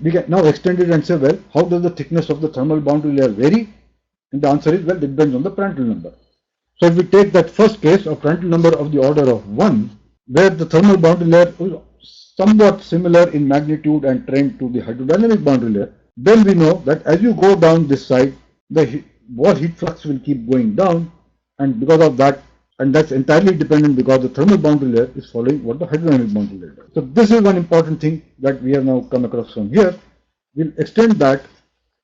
we can now extend it and say, well, how does the thickness of the thermal boundary layer vary? And the answer is, well, it depends on the Prandtl number. So if we take that first case, a Prandtl number of the order of 1, where the thermal boundary layer is somewhat similar in magnitude and trend to the hydrodynamic boundary layer, then we know that as you go down this side, the wall heat flux will keep going down, and because of that, and that's entirely dependent because the thermal boundary layer is following what the hydrodynamic boundary layer does. So this is one important thing that we have now come across from here. We'll extend that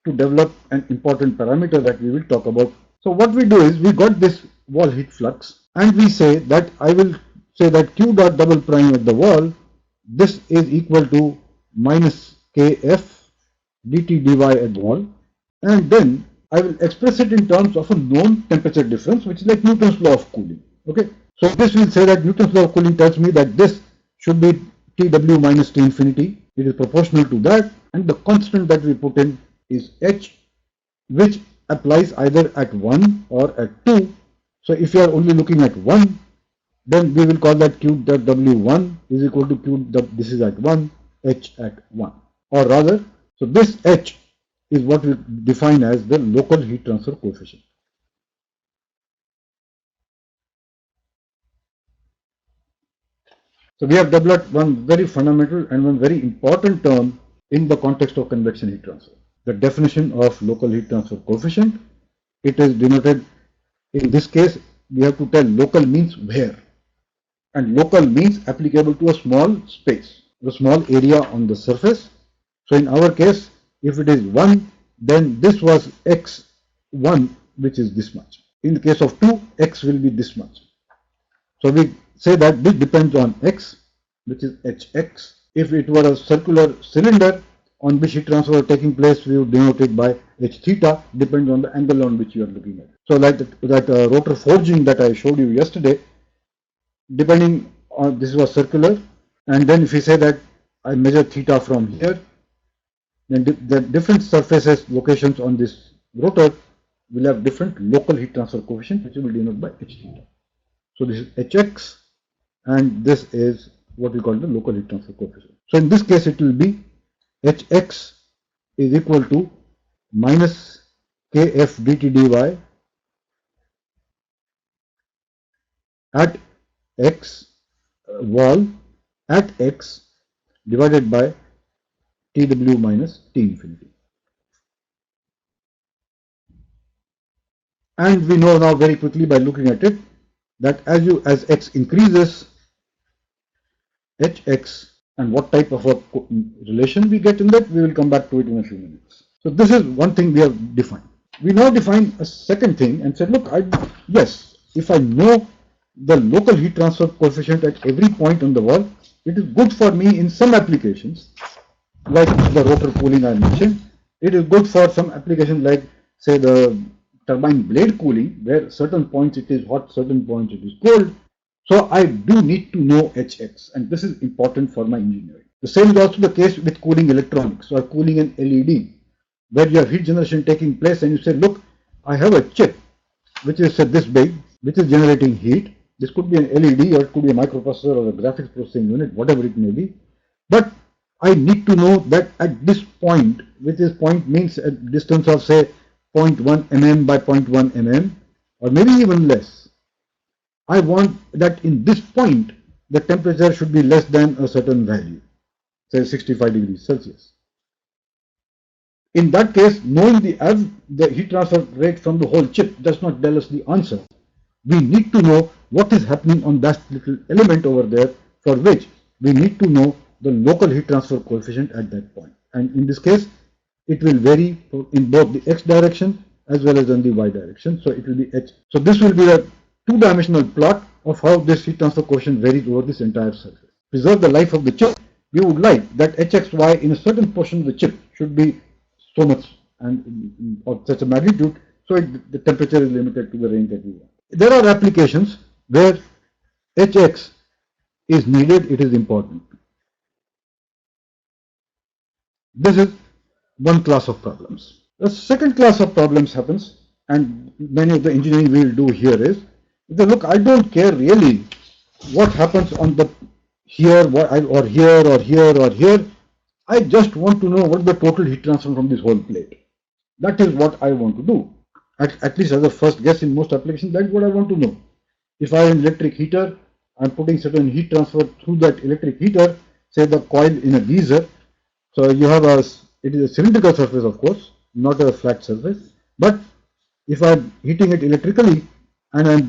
to develop an important parameter that we will talk about. So what we do is we got this wall heat flux, and we say that I will say that Q dot double prime at the wall, this is equal to minus Kf dt dy at wall, and then I will express it in terms of a known temperature difference, which is like Newton's law of cooling. Okay, so this will say that Newton's law of cooling tells me that this should be Tw minus T infinity. It is proportional to that, and the constant that we put in is h, which applies either at 1 or at 2. So if you are only looking at 1, then we will call that Q dot W1 is equal to Q dot, this is at 1, h at 1. Or rather, so this h is what we define as the local heat transfer coefficient. So we have developed one very fundamental and one very important term in the context of convection heat transfer. The definition of local heat transfer coefficient. It is denoted, in this case, we have to tell local means where. And local means applicable to a small space, a small area on the surface. So in our case, if it is 1, then this was x1, which is this much. In the case of 2, x will be this much. So we say that this depends on x, which is hx. If it were a circular cylinder on which heat transfer is taking place, we would denote it by h theta, depends on the angle on which you are looking at. So like that rotor forging that I showed you yesterday, depending on, this was circular, and then if we say that I measure theta from here, then the different surfaces, locations on this rotor will have different local heat transfer coefficient, which will denote by h theta. So this is hx, and this is what we call the local heat transfer coefficient. So in this case, it will be hx is equal to minus kf dt dy at x wall at x divided by Tw minus T infinity. And we know now very quickly by looking at it that as x increases, hx, and what type of a relation we get in that, we will come back to it in a few minutes. So this is one thing we have defined. We now define a second thing and said, look, yes, if I know the local heat transfer coefficient at every point on the wall, it is good for me in some applications, like the rotor cooling I mentioned. It is good for some applications like, say, the turbine blade cooling, where certain points it is hot, certain points it is cold. So I do need to know hx, and this is important for my engineering. The same is also the case with cooling electronics or cooling an LED, where you have heat generation taking place and you say, look, I have a chip which is this big, which is generating heat. This could be an LED, or it could be a microprocessor or a graphics processing unit, whatever it may be. But I need to know that at this point, which is point means a distance of say 0.1 mm by 0.1 mm, or maybe even less, I want that in this point the temperature should be less than a certain value, say 65 degrees Celsius. In that case, knowing the heat transfer rate from the whole chip does not tell us the answer. We need to know what is happening on that little element over there, for which we need to know the local heat transfer coefficient at that point. And in this case, it will vary in both the x direction as well as in the y direction. So it will be h. So this will be a two-dimensional plot of how this heat transfer coefficient varies over this entire surface. Preserve the life of the chip. We would like that hxy in a certain portion of the chip should be so much and of such a magnitude, so the temperature is limited to the range that we want. There are applications where hx is needed, it is important. This is one class of problems. The second class of problems happens, and many of the engineering we will do here is, look, I don't care really what happens on the here or here or here or here. I just want to know what the total heat transfer from this whole plate. That is what I want to do. At least as a first guess in most applications, that's what I want to know. If I have an electric heater, I'm putting certain heat transfer through that electric heater, say the coil in a geyser. So you have it is a cylindrical surface, of course, not a flat surface. But if I'm heating it electrically and I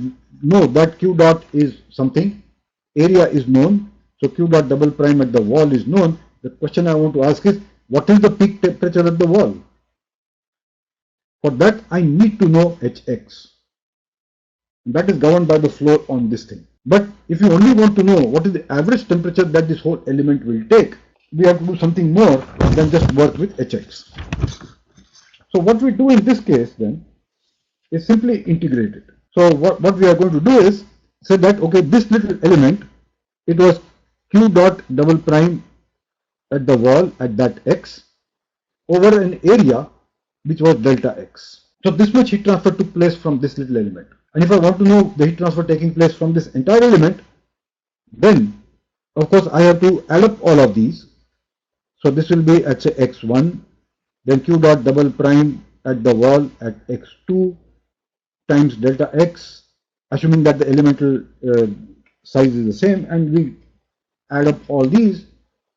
know that Q dot is something, area is known, so Q dot double prime at the wall is known, the question I want to ask is, what is the peak temperature at the wall? For that, I need to know Hx. That is governed by the flow on this thing. But if you only want to know what is the average temperature that this whole element will take, we have to do something more than just work with Hx. So what we do in this case then is simply integrate it. So what we are going to do is say that, okay, this little element, it was Q dot double prime at the wall at that x over an area which was delta x. So this much heat transfer took place from this little element. And if I want to know the heat transfer taking place from this entire element, then of course I have to add up all of these. So this will be at say x1, then Q dot double prime at the wall at x2 times delta x, assuming that the elemental size is the same, and we add up all these,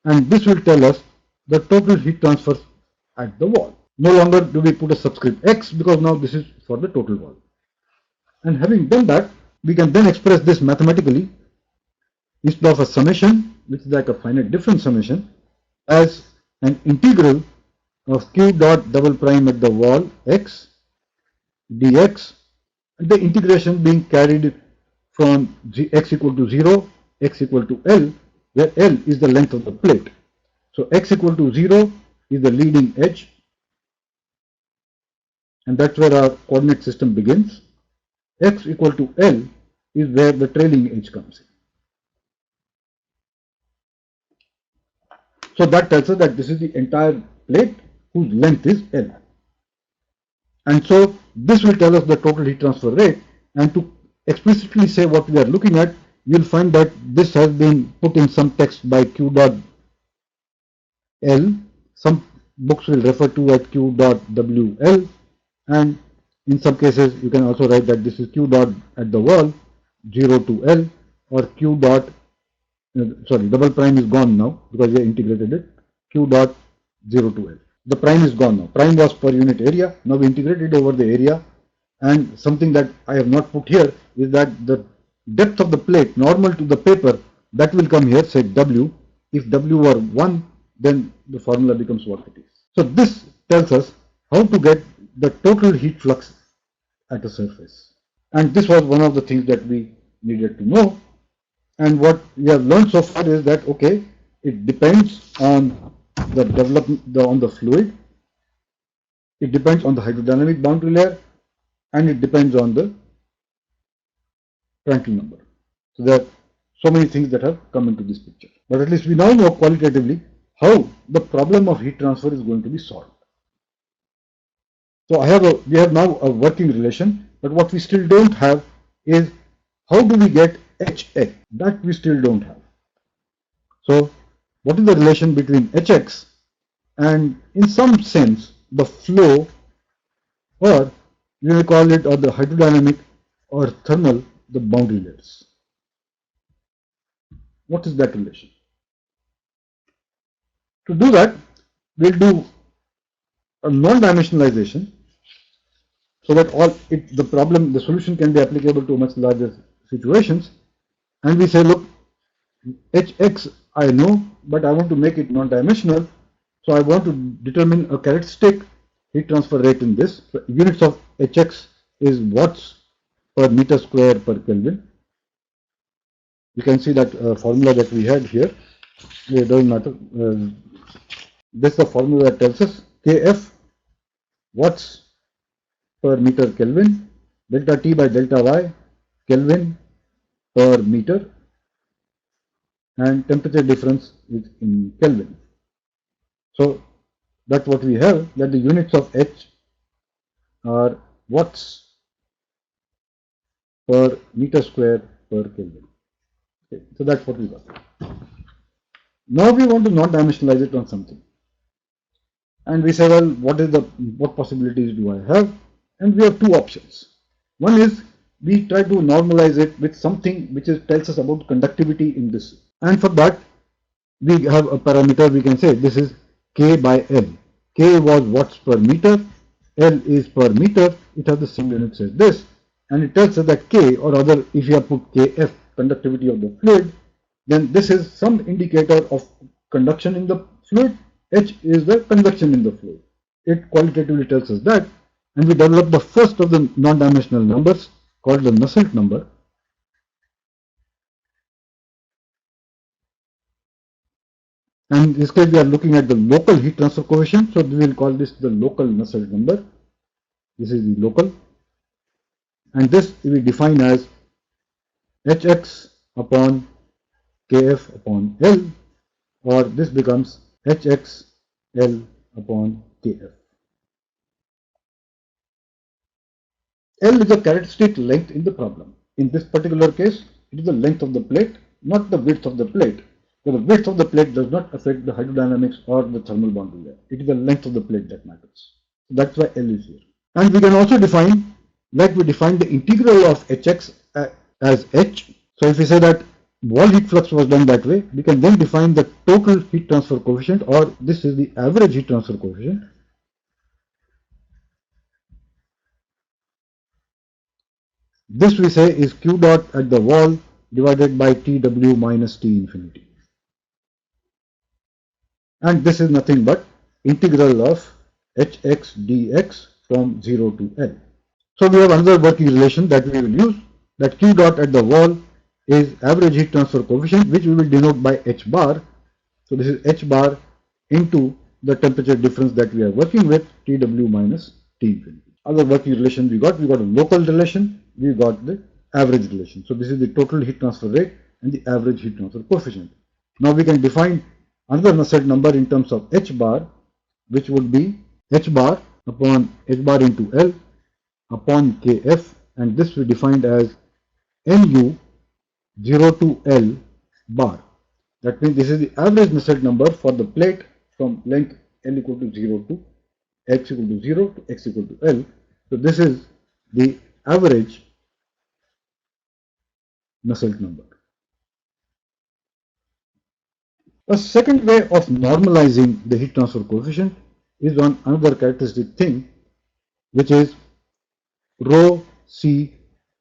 and this will tell us the total heat transfer at the wall. No longer do we put a subscript x, because now this is for the total wall. And having done that, we can then express this mathematically instead of a summation, which is like a finite difference summation, as an integral of q dot double prime at the wall x dx, and the integration being carried from x equal to 0, x equal to L, where L is the length of the plate. So x equal to 0 is the leading edge, and that's where our coordinate system begins. X equal to L is where the trailing edge comes in. So that tells us that this is the entire plate whose length is L. And so this will tell us the total heat transfer rate, and to explicitly say what we are looking at, you'll find that this has been put in some text by Q dot L. Some books will refer to as Q dot WL, and in some cases you can also write that this is Q dot at the wall 0 to L, or Q dot, sorry, double prime is gone now because we integrated it, Q dot 0 to L. The prime is gone now. Prime was per unit area. Now we integrated over the area, and something that I have not put here is that the depth of the plate normal to the paper, that will come here, say W. If W were 1, then the formula becomes what it is. So this tells us how to get the total heat flux at a surface. And this was one of the things that we needed to know. And what we have learned so far is that, okay, it depends on the development on the fluid, it depends on the hydrodynamic boundary layer, and it depends on the Prandtl number. So there are so many things that have come into this picture. But at least we now know qualitatively how the problem of heat transfer is going to be solved. So we have now a working relation, but what we still don't have is how do we get HX? That we still don't have. So what is the relation between Hx and, in some sense, the flow, or we may call it, or the hydrodynamic or thermal, the boundary layers? What is that relation? To do that, we'll do a non-dimensionalization so that the solution can be applicable to much larger situations. And we say, look, Hx I know, but I want to make it non-dimensional. So I want to determine a characteristic heat transfer rate in this. So units of Hx is watts per meter square per Kelvin. You can see that formula that we had here. It doesn't matter. This is the formula that tells us Kf watts per meter Kelvin, delta T by delta Y, Kelvin per meter, and temperature difference is in Kelvin. So that's what we have, that the units of H are watts per meter square per Kelvin. Okay, so that's what we got. Now we want to non-dimensionalize it on something. And we say, well, what possibilities do I have? And we have two options. One is we try to normalize it with something which tells us about conductivity in this. And for that, we have a parameter. We can say this is K by L. K was watts per meter, L is per meter. It has the same units as this, and it tells us that K, or rather, if you have put Kf, conductivity of the fluid, then this is some indicator of conduction in the fluid. H is the convection in the fluid. It qualitatively tells us that, and we develop the first of the non-dimensional numbers called the Nusselt number. And in this case, we are looking at the local heat transfer coefficient. So we will call this the local Nusselt number. This is the local. And this we define as Hx upon Kf upon L, or this becomes Hx L upon Kf. L is a characteristic length in the problem. In this particular case, it is the length of the plate, not the width of the plate. So the width of the plate does not affect the hydrodynamics or the thermal boundary layer. It is the length of the plate that matters. So that's why L is here. And we can also define, like we define the integral of Hx as H. So if we say that wall heat flux was done that way, we can then define the total heat transfer coefficient, or this is the average heat transfer coefficient. This we say is Q dot at the wall divided by Tw minus T infinity. And this is nothing but integral of hx dx from 0 to L. So we have another working relation that we will use, that Q dot at the wall is average heat transfer coefficient, which we will denote by h bar. So this is h bar into the temperature difference that we are working with, Tw minus T infinity. Other working relation we got a local relation, we got the average relation. So this is the total heat transfer rate and the average heat transfer coefficient. Now we can define another Nusselt number in terms of h bar, which would be h bar upon h bar into L upon Kf, and this we defined as Nu 0 to L bar. That means this is the average Nusselt number for the plate from length L equal to 0 to x equal to 0 to x equal to L. So this is the average Nusselt number. A second way of normalizing the heat transfer coefficient is on another characteristic thing, which is rho C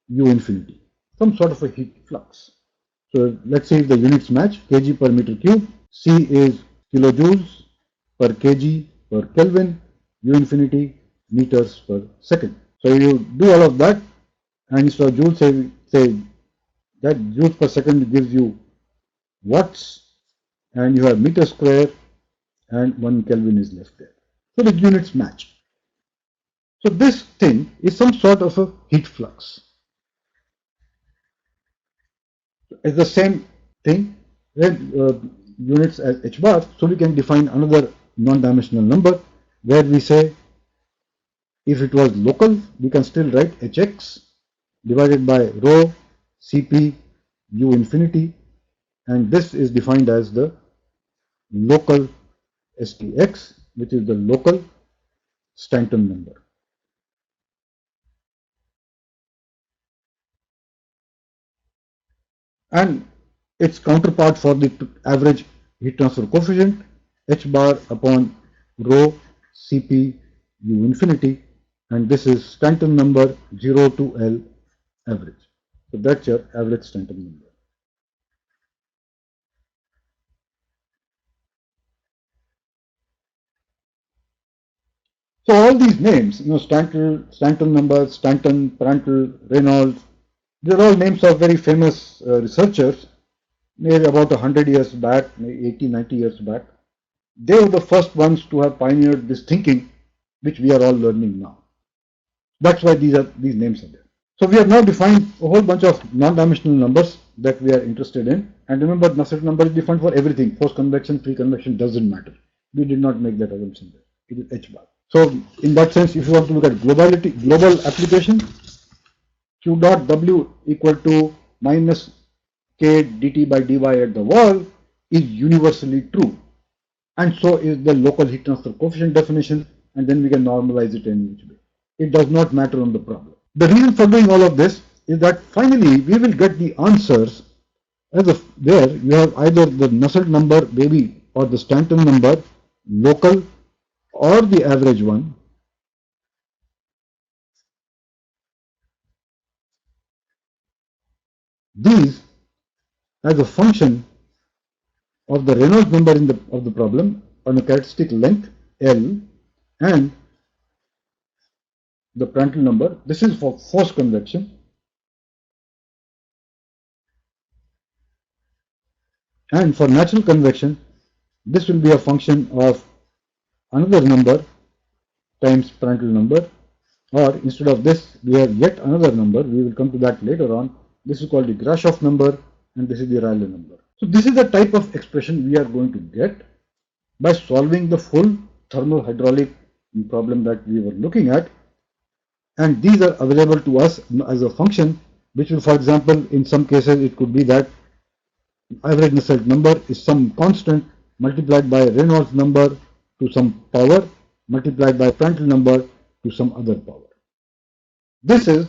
U infinity, some sort of a heat flux. So let's say if the units match, kg per meter cube, C is kilojoules per kg per Kelvin, U infinity meters per second. So you do all of that, and instead of joules, say that joules per second gives you watts, and you have meter square, and 1 Kelvin is left there. So the units match. So this thing is some sort of a heat flux. It's the same thing, units as h bar. So we can define another non-dimensional number where we say if it was local, we can still write hx divided by rho Cp U infinity, and this is defined as the local STX, which is the local Stanton number. And its counterpart for the average heat transfer coefficient, h bar upon rho Cp U infinity, and this is Stanton number 0 to L average. So that's your average Stanton number. So all these names, Stanton number, Stanton, Prandtl, Reynolds, they're all names of very famous researchers, maybe about 100 years back, maybe 80, 90 years back. They were the first ones to have pioneered this thinking, which we are all learning now. That's why these names are there. So we have now defined a whole bunch of non-dimensional numbers that we are interested in. And remember, Nusselt number is defined for everything. Post convection, pre convection doesn't matter. We did not make that assumption there. It is h bar. So in that sense, if you want to look at global application, Q dot W equal to minus K dt by dy at the wall is universally true. And so is the local heat transfer coefficient definition, and then we can normalize it in which way. It does not matter on the problem. The reason for doing all of this is that finally we will get the answers as of where you have either the Nusselt number maybe or the Stanton number, local or the average one. These as a function of the Reynolds number of the problem on a characteristic length L and the Prandtl number. This is for forced convection, and for natural convection this will be a function of another number times Prandtl number, or instead of this we have yet another number. We will come to that later on. This is called the Grashof number, and this is the Rayleigh number. So this is the type of expression we are going to get by solving the full thermal-hydraulic problem that we were looking at, and these are available to us as a function which will, for example, in some cases it could be that average Nusselt number is some constant multiplied by Reynolds number to some power multiplied by Prandtl number to some other power. This is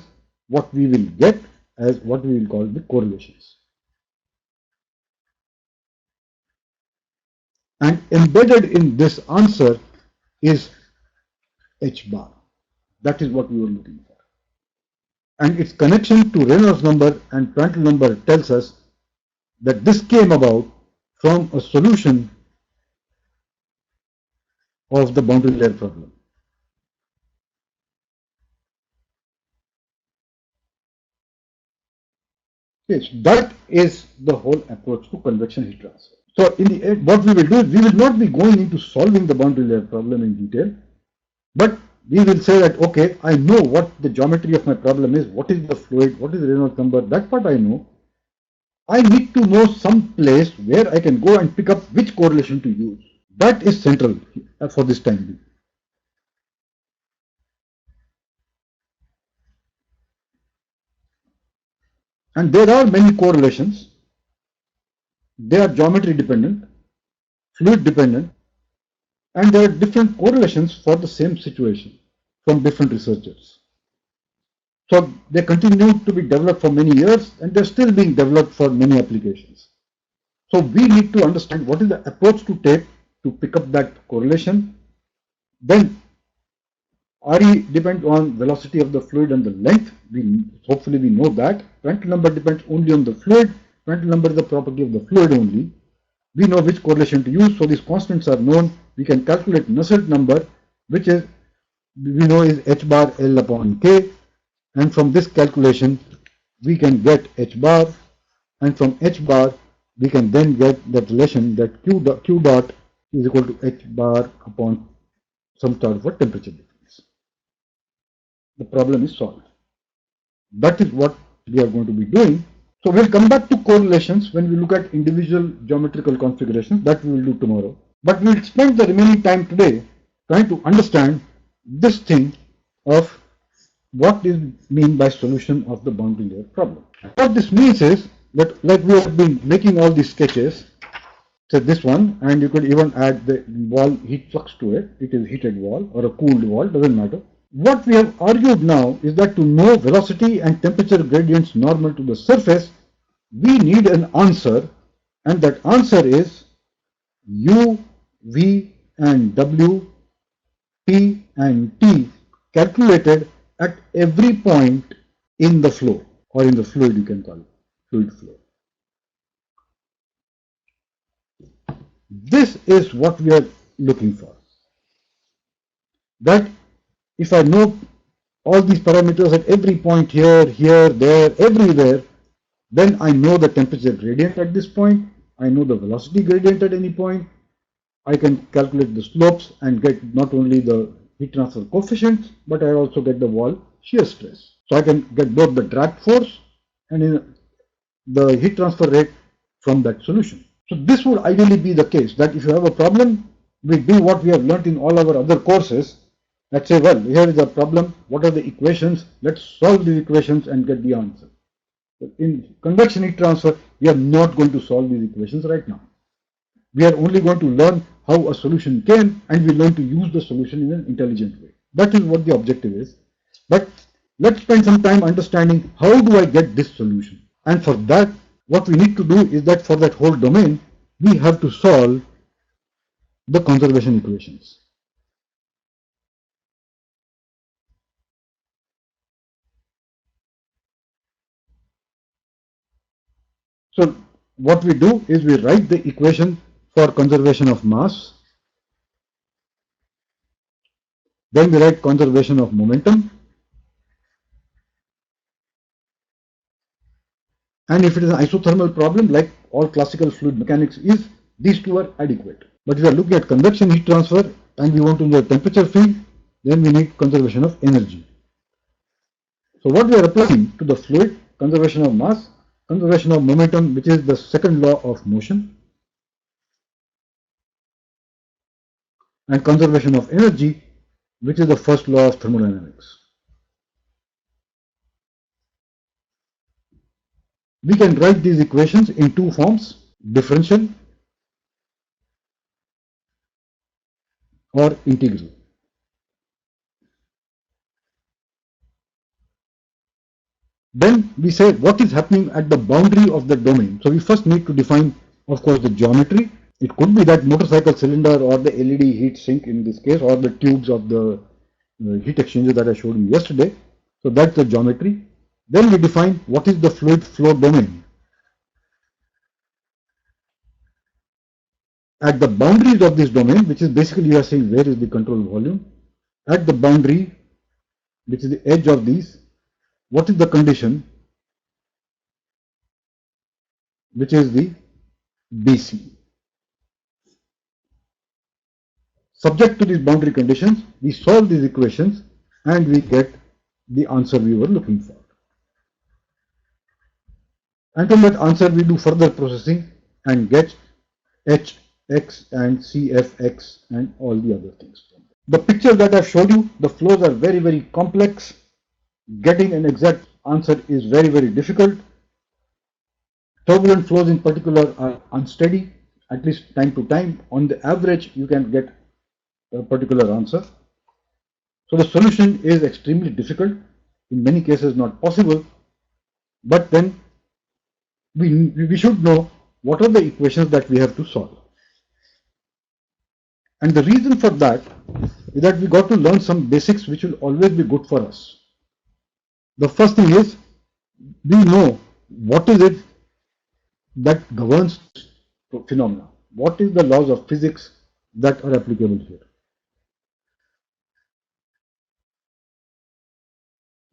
what we will get as what we will call the correlations. And embedded in this answer is h bar. That is what we were looking for. And its connection to Reynolds number and Prandtl number tells us that this came about from a solution of the boundary layer problem. Okay, so that is the whole approach to convection heat transfer. So in the end, what we will do is we will not be going into solving the boundary layer problem in detail, but we will say that, okay, I know what the geometry of my problem is, what is the fluid, what is the Reynolds number, that part I know. I need to know some place where I can go and pick up which correlation to use. That is central for this time being. And there are many correlations. They are geometry dependent, fluid dependent, and there are different correlations for the same situation from different researchers. So they continue to be developed for many years and they're still being developed for many applications. So we need to understand what is the approach to take to pick up that correlation. Then RE depends on velocity of the fluid and the length. Hopefully we know that. Prandtl number depends only on the fluid. Prandtl number is the property of the fluid only. We know which correlation to use, so these constants are known. We can calculate Nusselt number, which is we know is h bar L upon K, and from this calculation we can get h bar, and from h bar we can then get that relation that Q dot is equal to h bar upon some sort of a temperature difference. The problem is solved. That is what we are going to be doing. So we'll come back to correlations when we look at individual geometrical configurations. That we will do tomorrow. But we'll spend the remaining time today trying to understand this thing of what is meant by solution of the boundary layer problem. What this means is that, like we have been making all these sketches, so this one, and you could even add the wall heat flux to it. It is heated wall or a cooled wall, doesn't matter. What we have argued now is that to know velocity and temperature gradients normal to the surface, we need an answer, and that answer is U, V, and W, P, and T calculated at every point in the flow, or in the fluid, you can call it, fluid flow. This is what we are looking for. That if I know all these parameters at every point here, here, there, everywhere, then I know the temperature gradient at this point, I know the velocity gradient at any point, I can calculate the slopes and get not only the heat transfer coefficients, but I also get the wall shear stress. So I can get both the drag force and the heat transfer rate from that solution. So this would ideally be the case, that if you have a problem, we do what we have learnt in all our other courses. Let's say, well, here is a problem, what are the equations, let's solve the equations and get the answer. In convection heat transfer, we are not going to solve these equations right now. We are only going to learn how a solution came, and we learn to use the solution in an intelligent way. That is what the objective is. But let's spend some time understanding how do I get this solution. And for that, what we need to do is that for that whole domain, we have to solve the conservation equations. So what we do is we write the equation for conservation of mass, then we write conservation of momentum, and if it is an isothermal problem like all classical fluid mechanics is, these two are adequate. But if we are looking at convection heat transfer and we want to know the temperature field, then we need conservation of energy. So what we are applying to the fluid, conservation of mass, conservation of momentum, which is the second law of motion, and conservation of energy, which is the first law of thermodynamics. We can write these equations in two forms, differential or integral. Then we say what is happening at the boundary of the domain. So we first need to define, of course, the geometry. It could be that motorcycle cylinder or the LED heat sink in this case, or the tubes of the heat exchanger that I showed you yesterday. So that's the geometry. Then we define what is the fluid flow domain. At the boundaries of this domain, which is basically you are saying where is the control volume, at the boundary, which is the edge of these, what is the condition which is the BC. Subject to these boundary conditions, we solve these equations and we get the answer we were looking for. And from that answer, we do further processing and get HX and CFX and all the other things. The picture that I've showed you, the flows are very, very complex. Getting an exact answer is very, very difficult. Turbulent flows in particular are unsteady, at least time to time. On the average, you can get a particular answer. So the solution is extremely difficult, in many cases not possible, but then we should know what are the equations that we have to solve. And the reason for that is that we got to learn some basics which will always be good for us. The first thing is, we know what is it that governs phenomena. What is the laws of physics that are applicable here?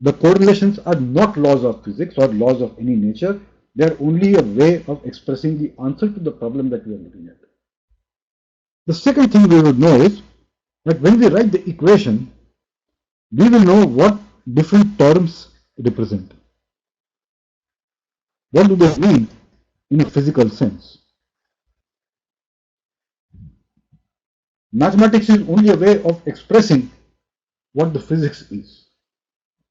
The correlations are not laws of physics or laws of any nature. They are only a way of expressing the answer to the problem that we are looking at. The second thing we would know is that when we write the equation, we will know what different terms represent. What do they mean in a physical sense? Mathematics is only a way of expressing what the physics is.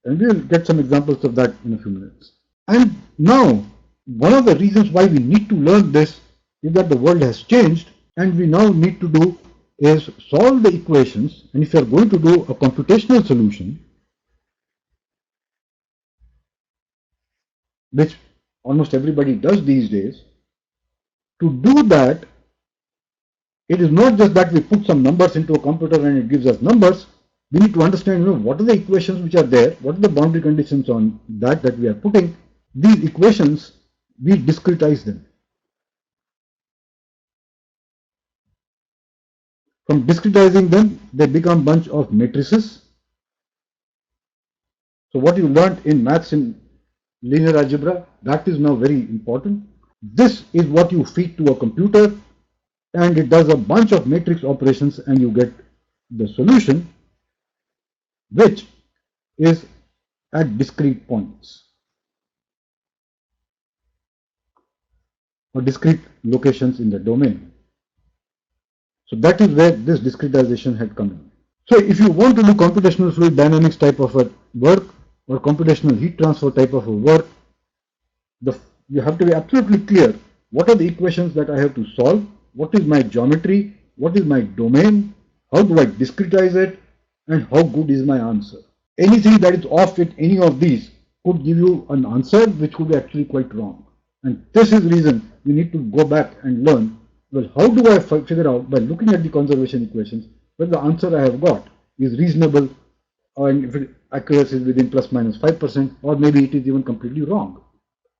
And we will get some examples of that in a few minutes. And now, one of the reasons why we need to learn this is that the world has changed, and we now need to do is solve the equations. And if you are going to do a computational solution, which almost everybody does these days, to do that, it is not just that we put some numbers into a computer and it gives us numbers. We need to understand, what are the equations which are there, what are the boundary conditions on that we are putting. These equations, we discretize them. From discretizing them, they become a bunch of matrices. So what you learned in maths in linear algebra, that is now very important. This is what you feed to a computer, and it does a bunch of matrix operations, and you get the solution, which is at discrete points or discrete locations in the domain. So that is where this discretization had come in. So if you want to do computational fluid dynamics type of a work or computational heat transfer type of a work, you have to be absolutely clear what are the equations that I have to solve, what is my geometry, what is my domain, how do I discretize it, and how good is my answer. Anything that is off with any of these could give you an answer which could be actually quite wrong. And this is the reason we need to go back and learn, well, how do I figure out by looking at the conservation equations whether the answer I have got is reasonable, and if accuracy is within plus minus 5%, or maybe it is even completely wrong.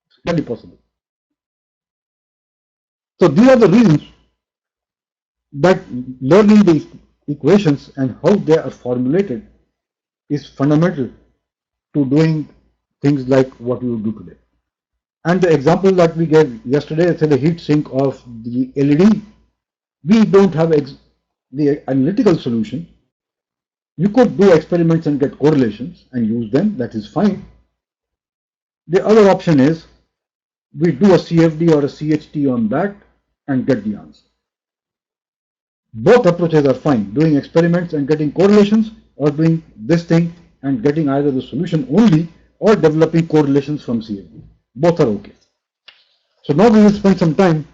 It's clearly possible. So these are the reasons that learning the equations and how they are formulated is fundamental to doing things like what we will do today. And the example that we gave yesterday, say the heat sink of the LED, we don't have the analytical solution. You could do experiments and get correlations and use them, that is fine. The other option is we do a CFD or a CHT on that and get the answer. Both approaches are fine, doing experiments and getting correlations, or doing this thing and getting either the solution only or developing correlations from CFD. Both are okay. So now we will spend some time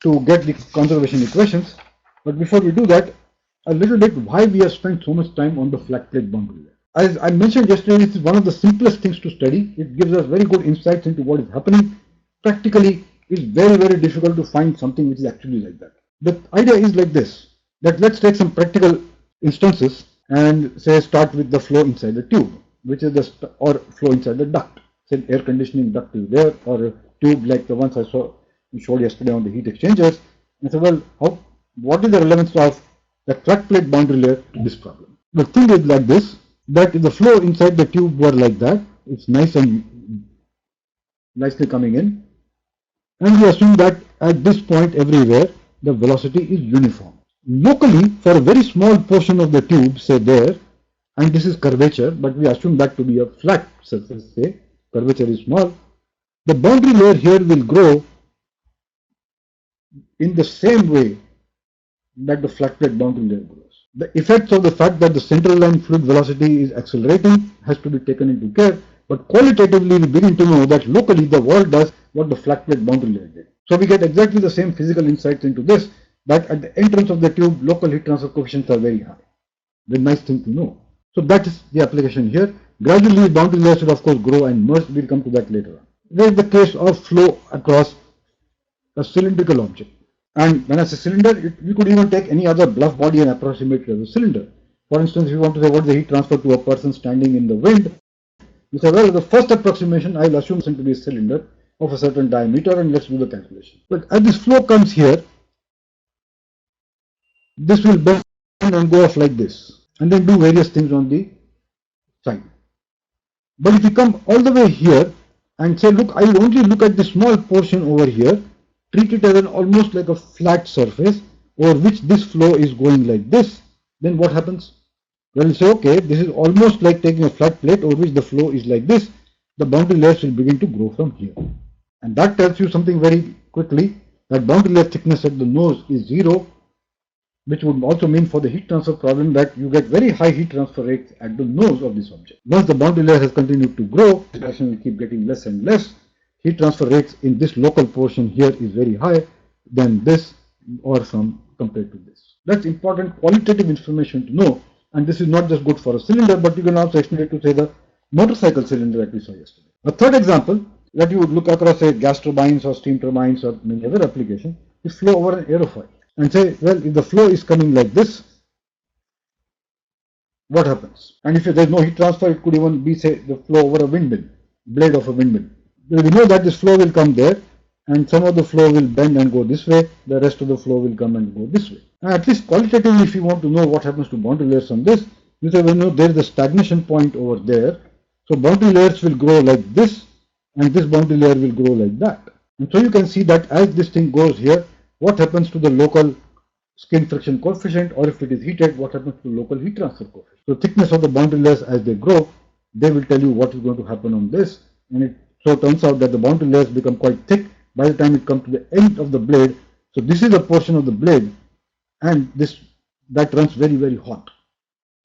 to get the conservation equations, but before we do that, a little bit why we have spent so much time on the flat plate boundary layer. As I mentioned yesterday, this is one of the simplest things to study. It gives us very good insights into what is happening. Practically, it's very, very difficult to find something which is actually like that. The idea is like this, that let's take some practical instances and say start with the flow inside the tube, which is the or flow inside the duct. Say air conditioning duct is there, or a tube like the ones I showed yesterday on the heat exchangers. And so, well, what is the relevance of the flat plate boundary layer to this problem? The thing is like this, that if the flow inside the tube were like that, it's nice and nicely coming in.
And we assume that at this point everywhere the velocity is uniform. Locally, for a very small portion of the tube, say there, and this is curvature, but we assume that to be a flat surface, say curvature is small, the boundary layer here will grow in the same way that the flat plate boundary layer grows. The effects of the fact that the central line fluid velocity is accelerating has to be taken into care, but qualitatively we begin to know that locally the wall does what the flat plate boundary layer did. So we get exactly the same physical insights into this, that at the entrance of the tube, local heat transfer coefficients are very high. Very nice thing to know. So that is the application here. Gradually, the boundary layers should of course grow and merge. We'll come to that later on. There is the case of flow across a cylindrical object. And when I say cylinder, we could even take any other bluff body and approximate it as a cylinder. For instance, if you want to say what is the heat transfer to a person standing in the wind, you say, well, the first approximation, I will assume to be a cylinder of a certain diameter, and let's do the calculation. But as this flow comes here, this will bend and go off like this, and then do various things on the side. But if you come all the way here and say, look, I will only look at this small portion over here, treat it as an almost like a flat surface over which this flow is going like this, then what happens? Well, you say, okay, this is almost like taking a flat plate over which the flow is like this. The boundary layers will begin to grow from here. And that tells you something very quickly, that boundary layer thickness at the nose is 0, which would also mean for the heat transfer problem that you get very high heat transfer rates at the nose of this object. Once the boundary layer has continued to grow, the fraction will keep getting less and less. Heat transfer rates in this local portion here is very high than this or some compared to this. That's important qualitative information to know, and this is not just good for a cylinder, but you can also extend it to say the motorcycle cylinder that we saw yesterday. A third example that you would look across say gas turbines or steam turbines or many other applications is flow over an aerofoil. And say, well, if the flow is coming like this, what happens? And if there's no heat transfer, it could even be, say, the flow over a windmill, blade of a windmill. We know that this flow will come there, and some of the flow will bend and go this way, the rest of the flow will come and go this way. And at least qualitatively, if you want to know what happens to boundary layers on this, you say, well, no, there is a stagnation point over there, so boundary layers will grow like this, and this boundary layer will grow like that. And so you can see that as this thing goes here, what happens to the local skin friction coefficient, or if it is heated, what happens to the local heat transfer coefficient. So thickness of the boundary layers as they grow, they will tell you what is going to happen on this, and it so turns out that the boundary layers become quite thick by the time it comes to the end of the blade. So this is a portion of the blade, and that runs very, very hot,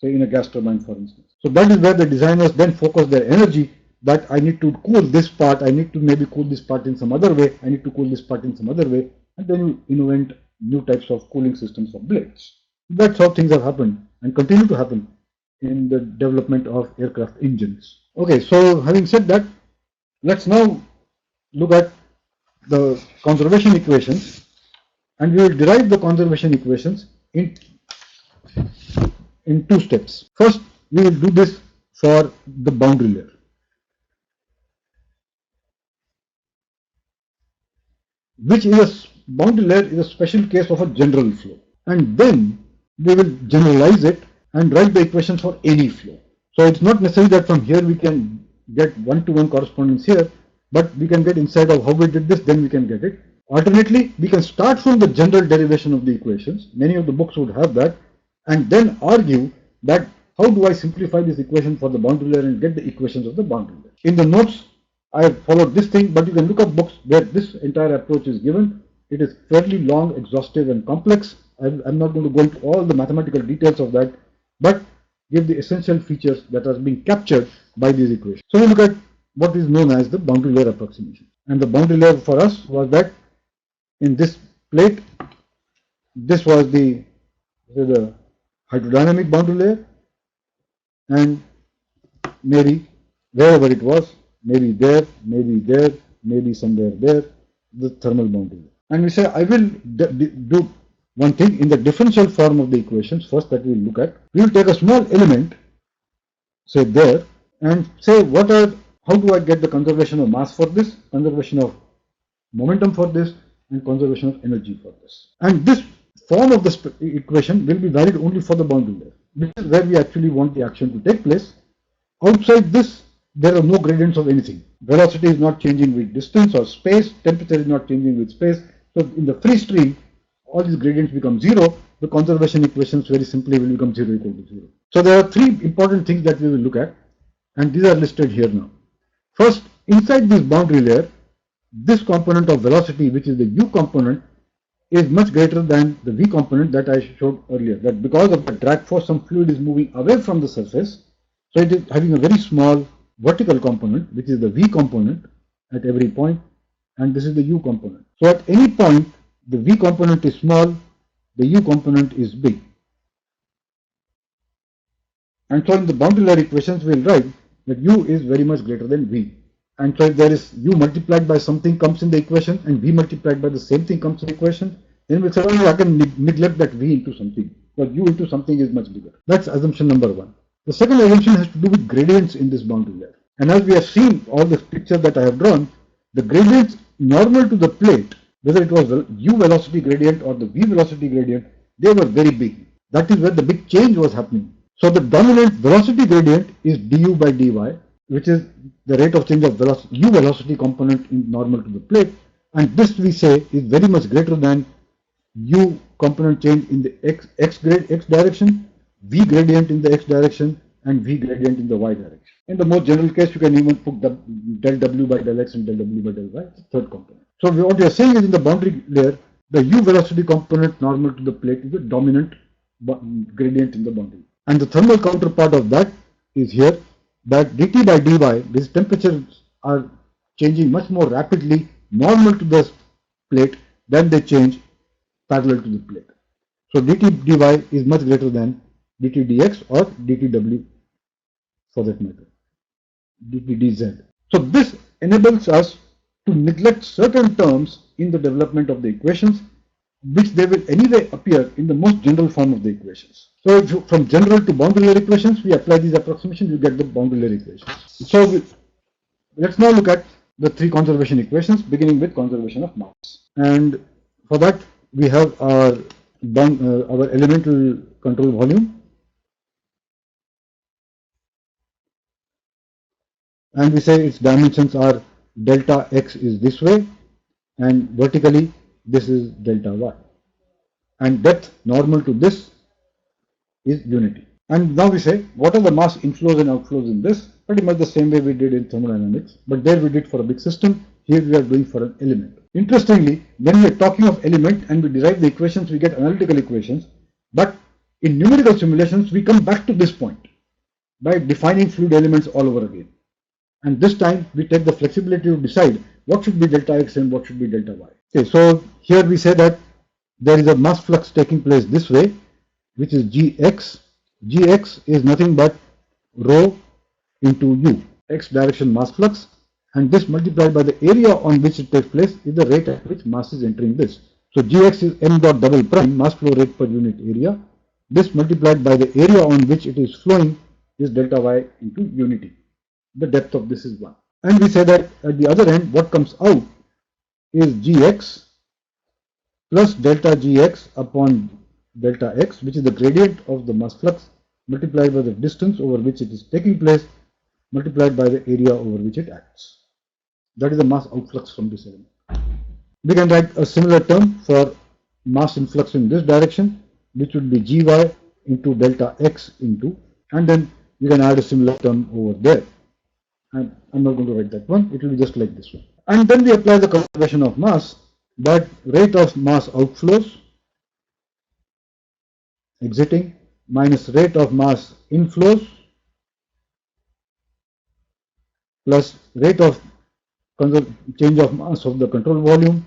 say in a gas turbine, for instance. So that is where the designers then focus their energy, that I need to cool this part, I need to maybe cool this part in some other way, I need to cool this part in some other way, and then you invent new types of cooling systems for blades. That's how things have happened and continue to happen in the development of aircraft engines. Okay, so having said that, let's now look at the conservation equations, and we will derive the conservation equations in two steps. First, we will do this for the boundary layer. Which is a boundary layer is a special case of a general flow, and then we will generalize it and write the equations for any flow. So it's not necessary that from here we can get one-to-one correspondence here, but we can get insight of how we did this, then we can get it. Alternately, we can start from the general derivation of the equations, many of the books would have that, and then argue that how do I simplify this equation for the boundary layer and get the equations of the boundary layer. In the notes, I have followed this thing, but you can look up books where this entire approach is given. It is fairly long, exhaustive, and complex. I'm not going to go into all the mathematical details of that, but give the essential features that are being captured by these equations. So we look at what is known as the boundary layer approximation. And the boundary layer for us was that in this plate, this was the hydrodynamic boundary layer, and maybe wherever it was, maybe there, maybe somewhere there, the thermal boundary layer. And we say, I will do one thing in the differential form of the equations first that we will look at. We will take a small element, say there, and say how do I get the conservation of mass for this, conservation of momentum for this, and conservation of energy for this. And this form of the equation will be valid only for the boundary layer. This is where we actually want the action to take place. Outside this, there are no gradients of anything. velocity is not changing with distance or space, temperature is not changing with space. So in the free stream, all these gradients become zero. The conservation equations very simply will become 0 equal to 0. So there are three important things that we will look at, and these are listed here now. First, inside this boundary layer, this component of velocity, which is the u component, is much greater than the v component that I showed earlier. That because of the drag force, some fluid is moving away from the surface. So it is having a very small vertical component, which is the v component at every point, and this is the u component. So at any point, the v component is small, the u component is big. And so in the boundary layer equations, we will write that u is very much greater than v. And so if there is u multiplied by something comes in the equation and v multiplied by the same thing comes in the equation, then we'll say, oh, I can neglect that v into something, but u into something is much bigger. That's assumption number one. The second assumption has to do with gradients in this boundary layer. And as we have seen all the pictures that I have drawn, the gradients normal to the plate, whether it was the u velocity gradient or the v velocity gradient, they were very big. That is where the big change was happening. So the dominant velocity gradient is du by dy, which is the rate of change of velocity, u velocity component in normal to the plate, and this we say is very much greater than u component change in the x direction, v gradient in the x direction, and v gradient in the y direction. In the most general case, you can even put the del w by del x and del w by del y, third component. So what we are saying is in the boundary layer, the u velocity component normal to the plate is the dominant gradient in the boundary. And the thermal counterpart of that is here, that dt by dy, these temperatures are changing much more rapidly normal to the plate than they change parallel to the plate. So dt dy is much greater than dt dx or dt w for that matter, dt dz. So this enables us to neglect certain terms in the development of the equations, which they will anyway appear in the most general form of the equations. So if from general to boundary layer equations, we apply these approximations, you get the boundary layer equations. So let's now look at the three conservation equations, beginning with conservation of mass. And for that, we have our elemental control volume. And we say its dimensions are delta x is this way, and vertically this is delta y. And depth normal to this is unity. And now we say, what are the mass inflows and outflows in this? Pretty much the same way we did in thermodynamics, but there we did for a big system. Here we are doing for an element. Interestingly, when we are talking of element and we derive the equations, we get analytical equations. But in numerical simulations, we come back to this point by defining fluid elements all over again. And this time we take the flexibility to decide what should be delta x and what should be delta y. Okay, so here we say that there is a mass flux taking place this way, which is gx. Gx is nothing but rho into u, x direction mass flux, and this multiplied by the area on which it takes place is the rate at which mass is entering this. So gx is m dot double prime, mass flow rate per unit area. This multiplied by the area on which it is flowing is delta y into unity. The depth of this is 1. And we say that at the other end, what comes out is gx plus delta gx upon delta x, which is the gradient of the mass flux multiplied by the distance over which it is taking place multiplied by the area over which it acts. That is the mass outflux from this element. We can write a similar term for mass influx in this direction, which would be gy into delta x into, and then we can add a similar term over there. And I'm not going to write that one, it will be just like this one. And then we apply the conservation of mass, that rate of mass outflows exiting minus rate of mass inflows plus rate of change of mass of the control volume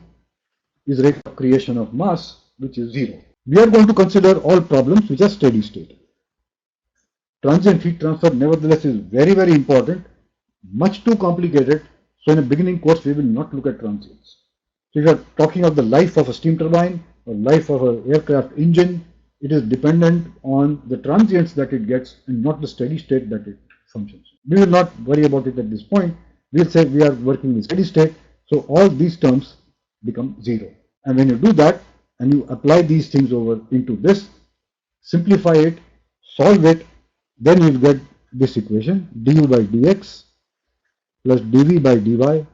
is rate of creation of mass, which is 0. We are going to consider all problems which are steady state. Transient heat transfer nevertheless is very, very important, much too complicated, so in a beginning course we will not look at transients. So if you are talking of the life of a steam turbine or life of an aircraft engine, it is dependent on the transients that it gets and not the steady state that it functions. We will not worry about it at this point. We will say we are working in steady state, so all these terms become 0. And when you do that and you apply these things over into this, simplify it, solve it, then you will get this equation du by dx plus dV by dy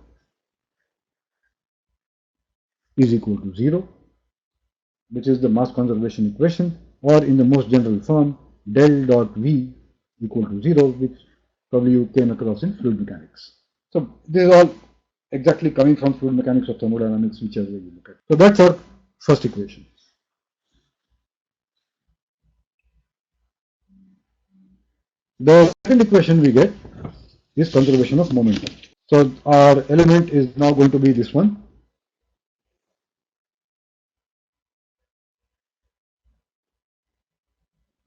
is equal to 0, which is the mass conservation equation, or in the most general form, del dot V equal to 0, which probably you came across in fluid mechanics. So this is all exactly coming from fluid mechanics or thermodynamics, whichever way you look at it. So that's our first equation. The second equation we get is conservation of momentum. So our element is now going to be this one.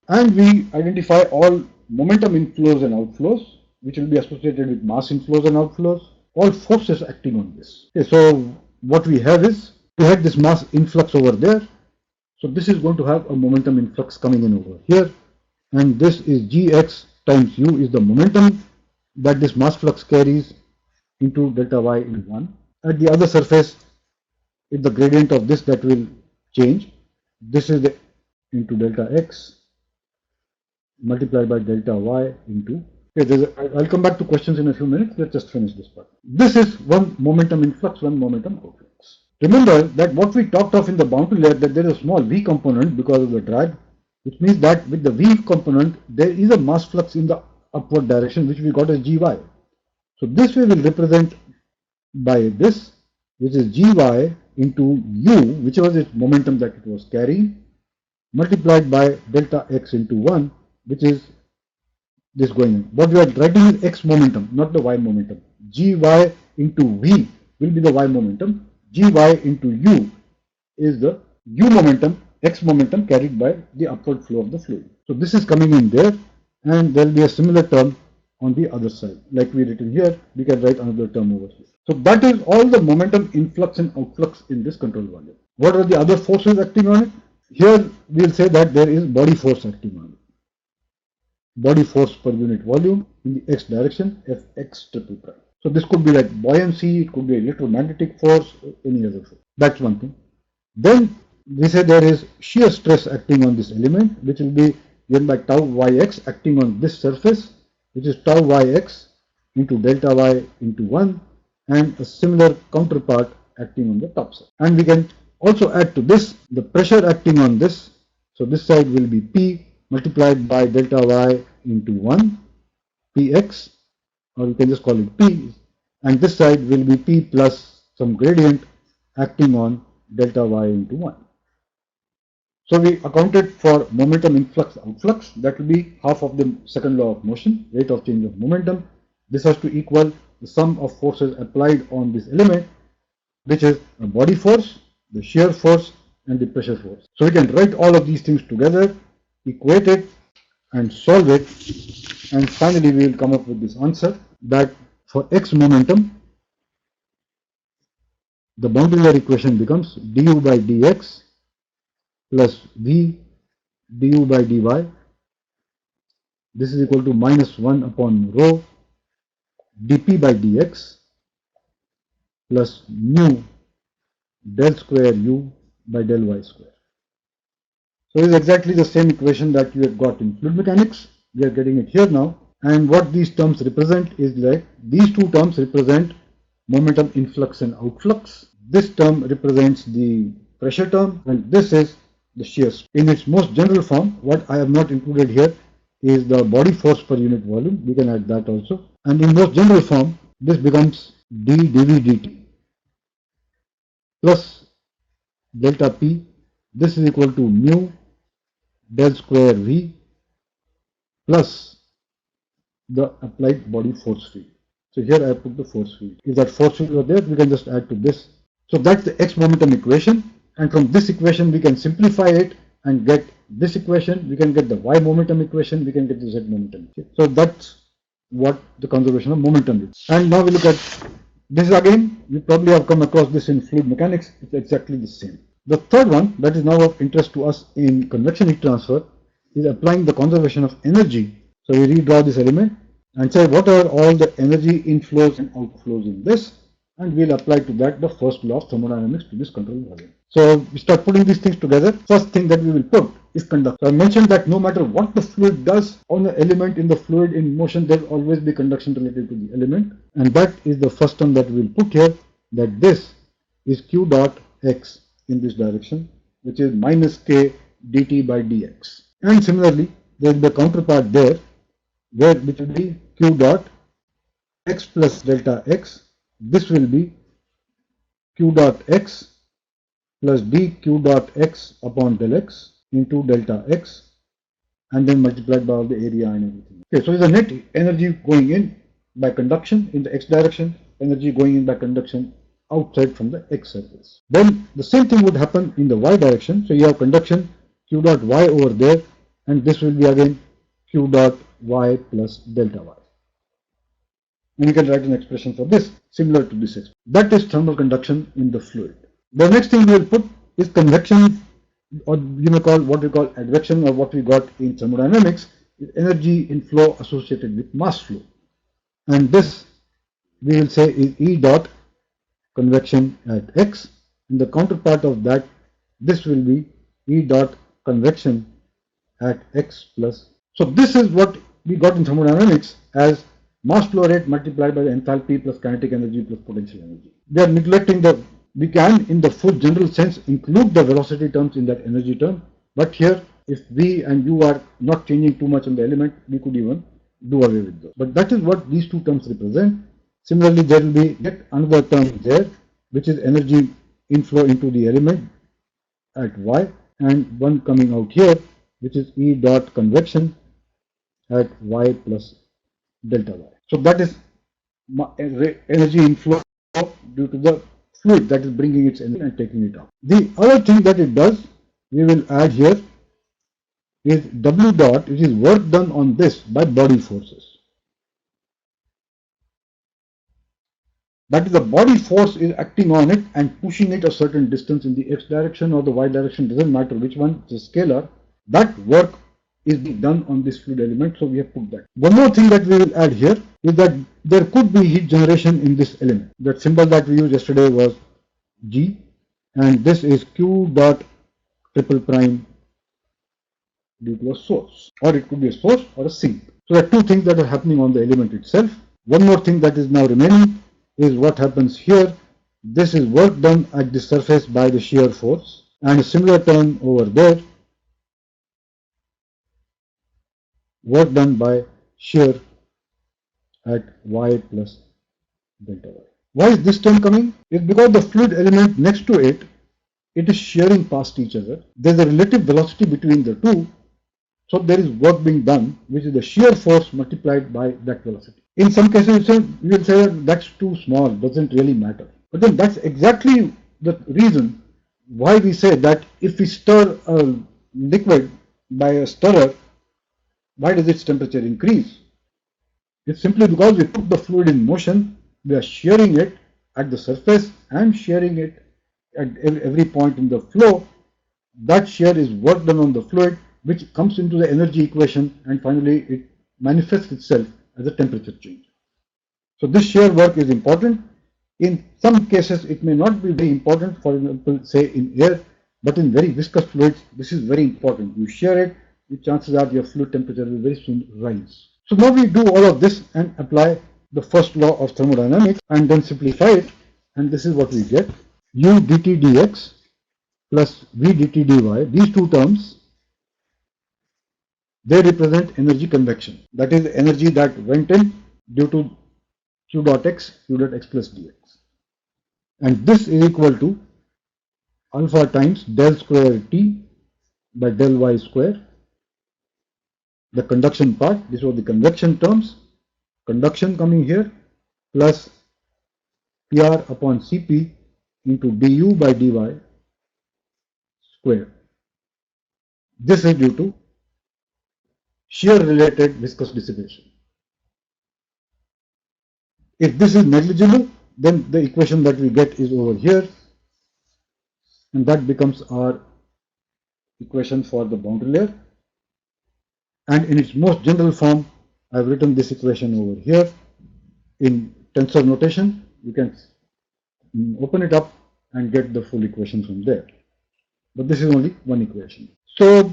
And we identify all momentum inflows and outflows, which will be associated with mass inflows and outflows, all forces acting on this. Okay, so what we have is, we had this mass influx over there. So this is going to have a momentum influx coming in over here. And this is Gx times U is the momentum that this mass flux carries into delta y in 1. At the other surface, it's the gradient of this that will change. This is the into delta x multiplied by delta y into. Okay, I'll come back to questions in a few minutes. Let's just finish this part. This is one momentum influx, one momentum outflux. Remember that what we talked of in the boundary layer, that there is a small v component because of the drag, which means that with the v component there is a mass flux in the upward direction, which we got as gy. So this we will represent by this, which is gy into u, whichever is its momentum that it was carrying, multiplied by delta x into 1, which is this going in. What we are writing is x momentum, not the y momentum. Gy into v will be the y momentum. Gy into u is the u momentum, x momentum carried by the upward flow of the fluid. So this is coming in there, and there will be a similar term on the other side. Like we written here, we can write another term over here. So that is all the momentum influx and outflux in this control volume. What are the other forces acting on it? Here we will say that there is body force acting on it. Body force per unit volume in the x direction, Fx triple prime. So this could be like buoyancy, it could be electromagnetic force, any other force. That's one thing. Then we say there is shear stress acting on this element, which will be given by tau yx acting on this surface, which is tau yx into delta y into 1, and a similar counterpart acting on the top side. And we can also add to this the pressure acting on this. So this side will be P multiplied by delta y into 1, Px, or you can just call it P, and this side will be P plus some gradient acting on delta y into 1. So we accounted for momentum influx outflux, that will be half of the second law of motion, rate of change of momentum. This has to equal the sum of forces applied on this element, which is a body force, the shear force, and the pressure force. So we can write all of these things together, equate it, and solve it, and finally we will come up with this answer that for x momentum, the boundary layer equation becomes du by dx plus v du by dy. This is equal to minus 1 upon rho dp by dx plus mu del square u by del y square. So it is exactly the same equation that you have got in fluid mechanics. We are getting it here now. And what these terms represent is like these two terms represent momentum influx and outflux. This term represents the pressure term, and this is the shear. In its most general form, what I have not included here is the body force per unit volume. We can add that also. And in most general form, this becomes d dv dt plus delta p. This is equal to mu del square v plus the applied body force field. So here I put the force field. If that force field were there, we can just add to this. So that's the x momentum equation, and from this equation we can simplify it and get this equation. We can get the y momentum equation, we can get the z momentum. So that's what the conservation of momentum is. And now we look at this again. You probably have come across this in fluid mechanics. It's exactly the same. The third one that is now of interest to us in convection heat transfer is applying the conservation of energy. So we redraw this element and say what are all the energy inflows and outflows in this, and we'll apply to that the first law of thermodynamics to this control volume. So we start putting these things together. First thing that we will put is conduction. So I mentioned that no matter what the fluid does on the element in the fluid in motion, there will always be conduction related to the element. And that is the first term that we will put here, that this is q dot x in this direction, which is minus k dt by dx. And similarly, there will be a counterpart there, which will be q dot x plus delta x. This will be q dot x plus dq dot x upon del x into delta x, and then multiplied by all the area and everything. Okay, so the net energy going in by conduction in the x direction, energy going in by conduction outside from the x surface. Then the same thing would happen in the y direction. So you have conduction q dot y over there, and this will be again q dot y plus delta y. And you can write an expression for this similar to this expression. That is thermal conduction in the fluid. The next thing we will put is convection, or you may call what we call advection, or what we got in thermodynamics is energy in flow associated with mass flow. And this we will say is E dot convection at x, and the counterpart of that, this will be E dot convection at x plus. So this is what we got in thermodynamics as mass flow rate multiplied by the enthalpy plus kinetic energy plus potential energy. We are neglecting we can in the full general sense include the velocity terms in that energy term, but here if we and you are not changing too much on the element, we could even do away with those. But that is what these two terms represent. Similarly, there will be yet another term there, which is energy inflow into the element at y, and one coming out here, which is E dot convection at y plus delta y. So that is energy inflow due to the fluid that is bringing its energy and taking it out. The other thing that it does, we will add here, is W dot, which is work done on this by body forces. That is, the body force is acting on it and pushing it a certain distance in the x direction or the y direction, doesn't matter which one, it's a scalar. That work is being done on this fluid element, so we have put that. One more thing that we will add here is that there could be heat generation in this element. That symbol that we used yesterday was G, and this is Q dot triple prime due to a source, or it could be a source or a sink. So there are two things that are happening on the element itself. One more thing that is now remaining is what happens here. This is work done at the surface by the shear force, and a similar term over there, work done by shear at y plus delta y. Why is this term coming? It's because the fluid element next to it, it is shearing past each other. There's a relative velocity between the two, so there is work being done, which is the shear force multiplied by that velocity. In some cases, you will say that's too small, doesn't really matter. But then that's exactly the reason why we say that if we stir a liquid by a stirrer, why does its temperature increase? It's simply because we put the fluid in motion, we are shearing it at the surface and shearing it at every point in the flow. That shear is work done on the fluid, which comes into the energy equation, and finally it manifests itself as a temperature change. So this shear work is important. In some cases it may not be very important, for example say in air, but in very viscous fluids this is very important. You shear it, the chances are your fluid temperature will very soon rise. So now we do all of this and apply the first law of thermodynamics and then simplify it, and this is what we get. U dt dx plus V dt dy, these two terms, they represent energy convection. That is the energy that went in due to q dot x plus dx. And this is equal to alpha times del square T by del y square. The conduction part, these were the convection terms, conduction coming here, plus PR upon Cp into du by dy square. This is due to shear related viscous dissipation. If this is negligible, then the equation that we get is over here, and that becomes our equation for the boundary layer. And in its most general form, I have written this equation over here in tensor notation. You can open it up and get the full equation from there. But this is only one equation. So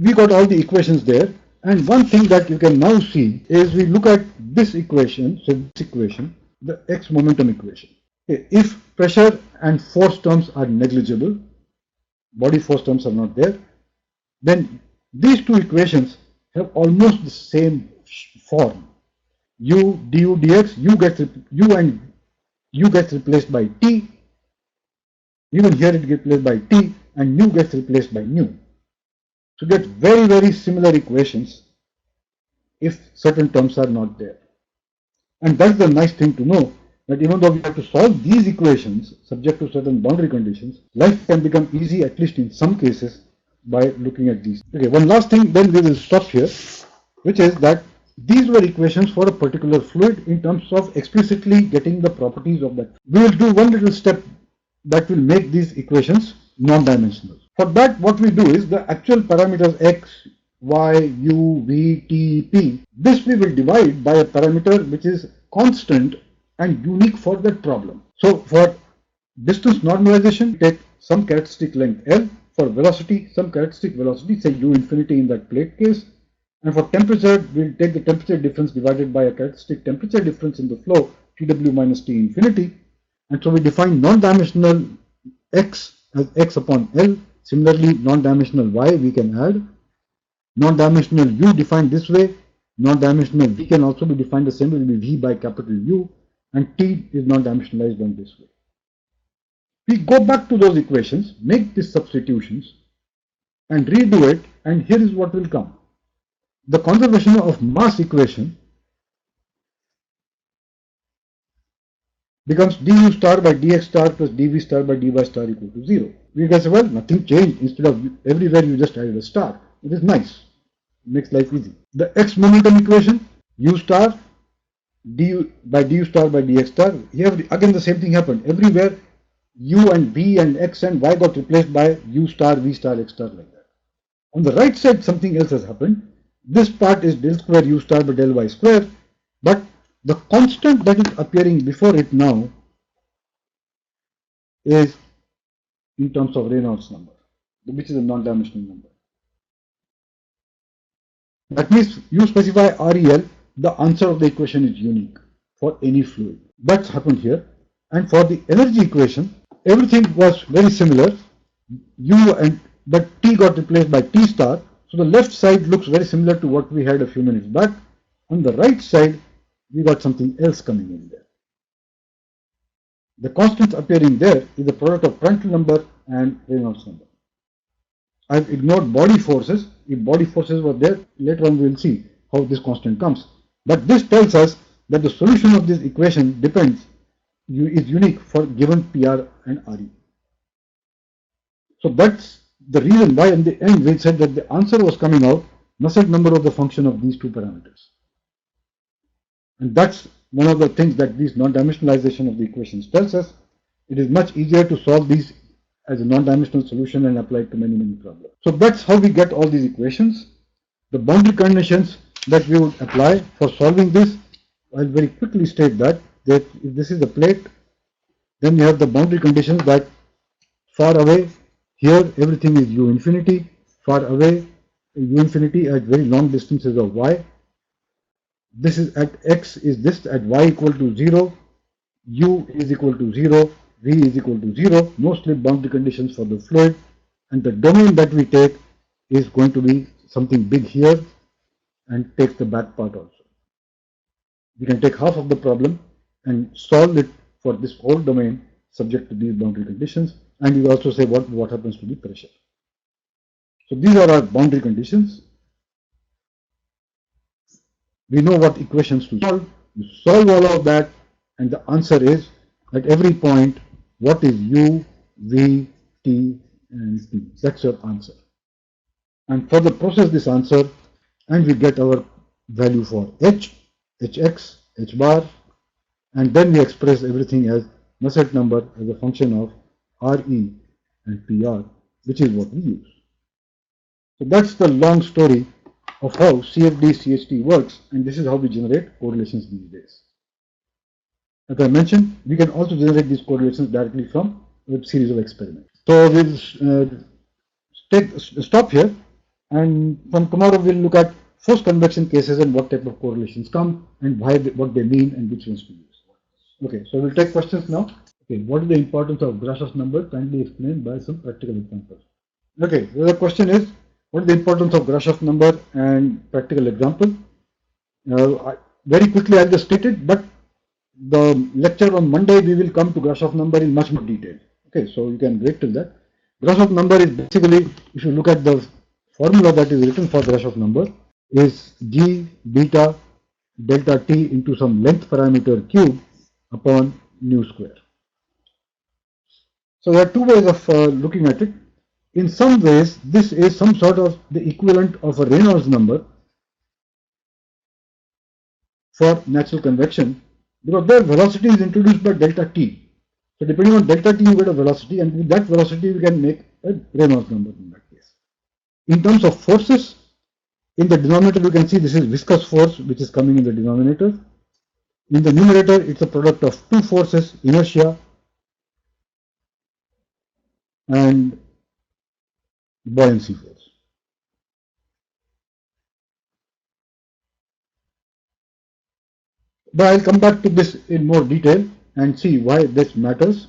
we got all the equations there. And one thing that you can now see is we look at this equation, so this equation, the x momentum equation. Okay, if pressure and force terms are negligible, body force terms are not there, then these two equations have almost the same form. U du dx, u gets replaced by t, even here it gets replaced by t, and nu gets replaced by nu. So get very, very similar equations if certain terms are not there. And that's the nice thing to know, that even though we have to solve these equations subject to certain boundary conditions, life can become easy, at least in some cases, by looking at these. Okay, one last thing, then we will stop here, which is that these were equations for a particular fluid in terms of explicitly getting the properties of that. We will do one little step that will make these equations non-dimensional. For that, what we do is the actual parameters x, y, u, v, t, p, this we will divide by a parameter which is constant and unique for that problem. So for distance normalization, take some characteristic length L. For velocity, some characteristic velocity, say u infinity in that plate case. And for temperature, we'll take the temperature difference divided by a characteristic temperature difference in the flow, Tw minus T infinity. And so we define non-dimensional x as x upon L. Similarly, non-dimensional y we can add. Non-dimensional u defined this way. Non-dimensional v can also be defined the same way, will be v by capital U. And T is non-dimensionalized on this way. We go back to those equations, make these substitutions, and redo it, and here is what will come. The conservation of mass equation becomes du star by dx star plus dv star by dy star equal to 0. You guys say, well, nothing changed. Instead of everywhere you just added a star. It is nice. It makes life easy. The x momentum equation, u star du by du star by dx star. Here again the same thing happened. Everywhere u and v and x and y got replaced by u star, v star, x star like that. On the right side, something else has happened. This part is del square u star by del y square, but the constant that is appearing before it now is in terms of Reynolds number, which is a non-dimensional number. That means you specify REL, the answer of the equation is unique for any fluid. That's happened here. And for the energy equation, everything was very similar. But T got replaced by T star. So the left side looks very similar to what we had a few minutes back. On the right side, we got something else coming in there. The constant appearing there is the product of Prandtl number and Reynolds number. I've ignored body forces. If body forces were there, later on we will see how this constant comes. But this tells us that the solution of this equation is unique for given PR and RE. So that's the reason why in the end we said that the answer was coming out, Nusselt number was the function of these two parameters. And that's one of the things that this non-dimensionalization of the equations tells us. It is much easier to solve these as a non-dimensional solution and apply it to many, many problems. So that's how we get all these equations. The boundary conditions that we would apply for solving this, I'll very quickly state that if this is a plate, then you have the boundary conditions that far away, here everything is u infinity, far away u infinity at very long distances of y. This is at x is this, at y equal to 0, u is equal to 0, v is equal to 0, no slip boundary conditions for the fluid, and the domain that we take is going to be something big here and take the back part also. We can take half of the problem and solve it for this whole domain subject to these boundary conditions, and you also say what happens to the pressure. So these are our boundary conditions. We know what equations to solve. You solve all of that, and the answer is at every point what is u, v, t, and p. That's your answer. And further process this answer, and we get our value for h, hx, h bar, and then we express everything as Nusselt number as a function of RE and PR, which is what we use. So that's the long story of how CFD CHD works, and this is how we generate correlations these days. As I mentioned, we can also generate these correlations directly from a series of experiments. So we'll stop here And from tomorrow we'll look at forced convection cases and what type of correlations come and why what they mean and which ones to use. Okay, so we'll take questions now. Okay, what is the importance of Grashof number? Kindly explain by some practical examples. Okay, the question is, what is the importance of Grashof number and practical example? Very quickly I'll just state it, but the lecture on Monday we will come to Grashof number in much more detail. Okay, so you can wait till that. Grashof number is basically, if you look at the formula that is written for Grashof number, is G beta delta T into some length parameter cube upon nu square. So there are two ways of looking at it. In some ways, this is some sort of the equivalent of a Reynolds number for natural convection, because their velocity is introduced by delta T. So depending on delta T, you get a velocity, and with that velocity, we can make a Reynolds number in that case. In terms of forces, in the denominator, you can see this is viscous force, which is coming in the denominator. In the numerator, it's a product of two forces, inertia and buoyancy force. But I'll come back to this in more detail and see why this matters,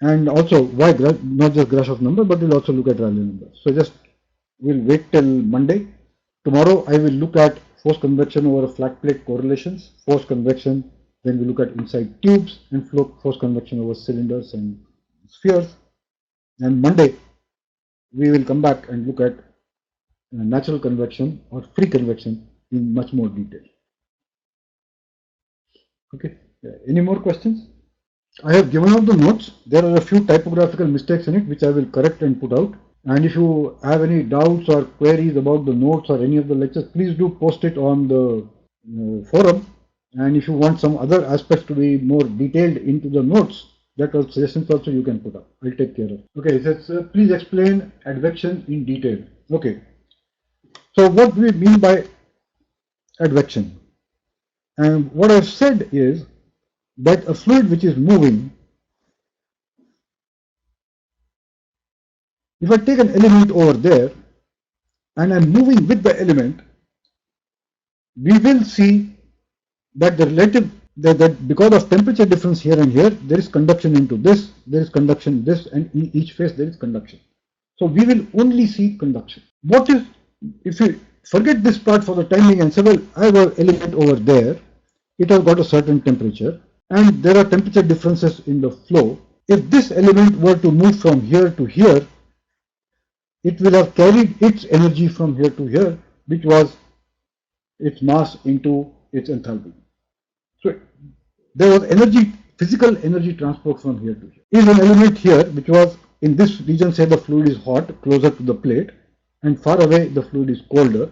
and also why not just Grashof number, but we'll also look at Rayleigh number. So just we'll wait till Monday. Tomorrow I will look at forced convection over a flat plate correlations, forced convection, then we look at inside tubes, and forced convection over cylinders and spheres. And Monday we will come back and look at natural convection or free convection in much more detail. Okay, any more questions? I have given out the notes. There are a few typographical mistakes in it which I will correct and put out. And if you have any doubts or queries about the notes or any of the lectures, please do post it on the forum. And if you want some other aspects to be more detailed into the notes, that are suggestions also you can put up. I'll take care of. Okay, it says, please explain advection in detail. Okay, so what do we mean by advection? And what I've said is that a fluid which is moving, if I take an element over there and I'm moving with the element, we will see that the relative, that because of temperature difference here and here, there is conduction into this, there is conduction in this, and in each phase there is conduction. So we will only see conduction. What is, if you forget this part for the time being and say, well, I have an element over there, it has got a certain temperature, and there are temperature differences in the flow. If this element were to move from here to here, it will have carried its energy from here to here, which was its mass into its enthalpy. So there was energy, physical energy transport from here to here. Is an element here, which was in this region, say the fluid is hot, closer to the plate, and far away the fluid is colder.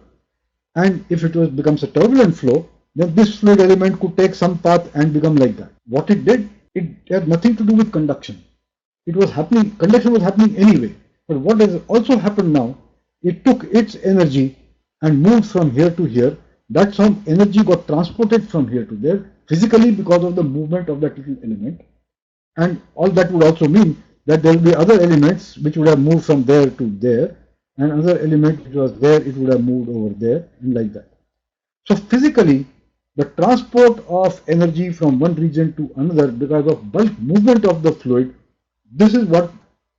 And if it becomes a turbulent flow, then this fluid element could take some path and become like that. What it did, it had nothing to do with conduction. It was happening, conduction was happening anyway. But what has also happened now, it took its energy and moved from here to here. That some energy got transported from here to there physically because of the movement of that little element. And all that would also mean that there will be other elements which would have moved from there to there, and another element which was there, it would have moved over there, and like that. So physically, the transport of energy from one region to another because of bulk movement of the fluid, this is what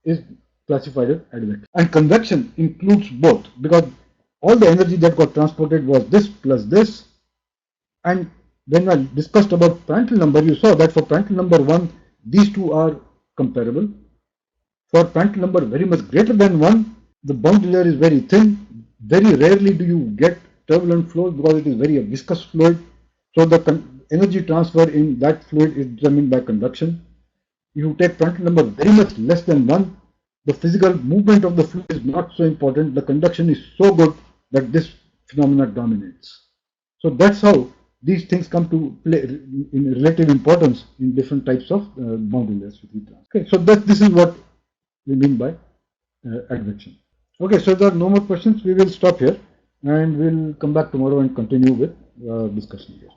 is classified as advection. And convection includes both, because all the energy that got transported was this plus this. And when I discussed about Prandtl number, you saw that for Prandtl number 1, these two are comparable. For Prandtl number very much greater than 1, the boundary layer is very thin. Very rarely do you get turbulent flow because it is very a viscous fluid. So the energy transfer in that fluid is determined by conduction. If you take Prandtl number very much less than 1, the physical movement of the fluid is not so important. The conduction is so good that this phenomena dominates. So that's how these things come to play in relative importance in different types of boundary layers. Okay, so this is what we mean by advection. Okay, so if there are no more questions, we will stop here and we'll come back tomorrow and continue with discussion here.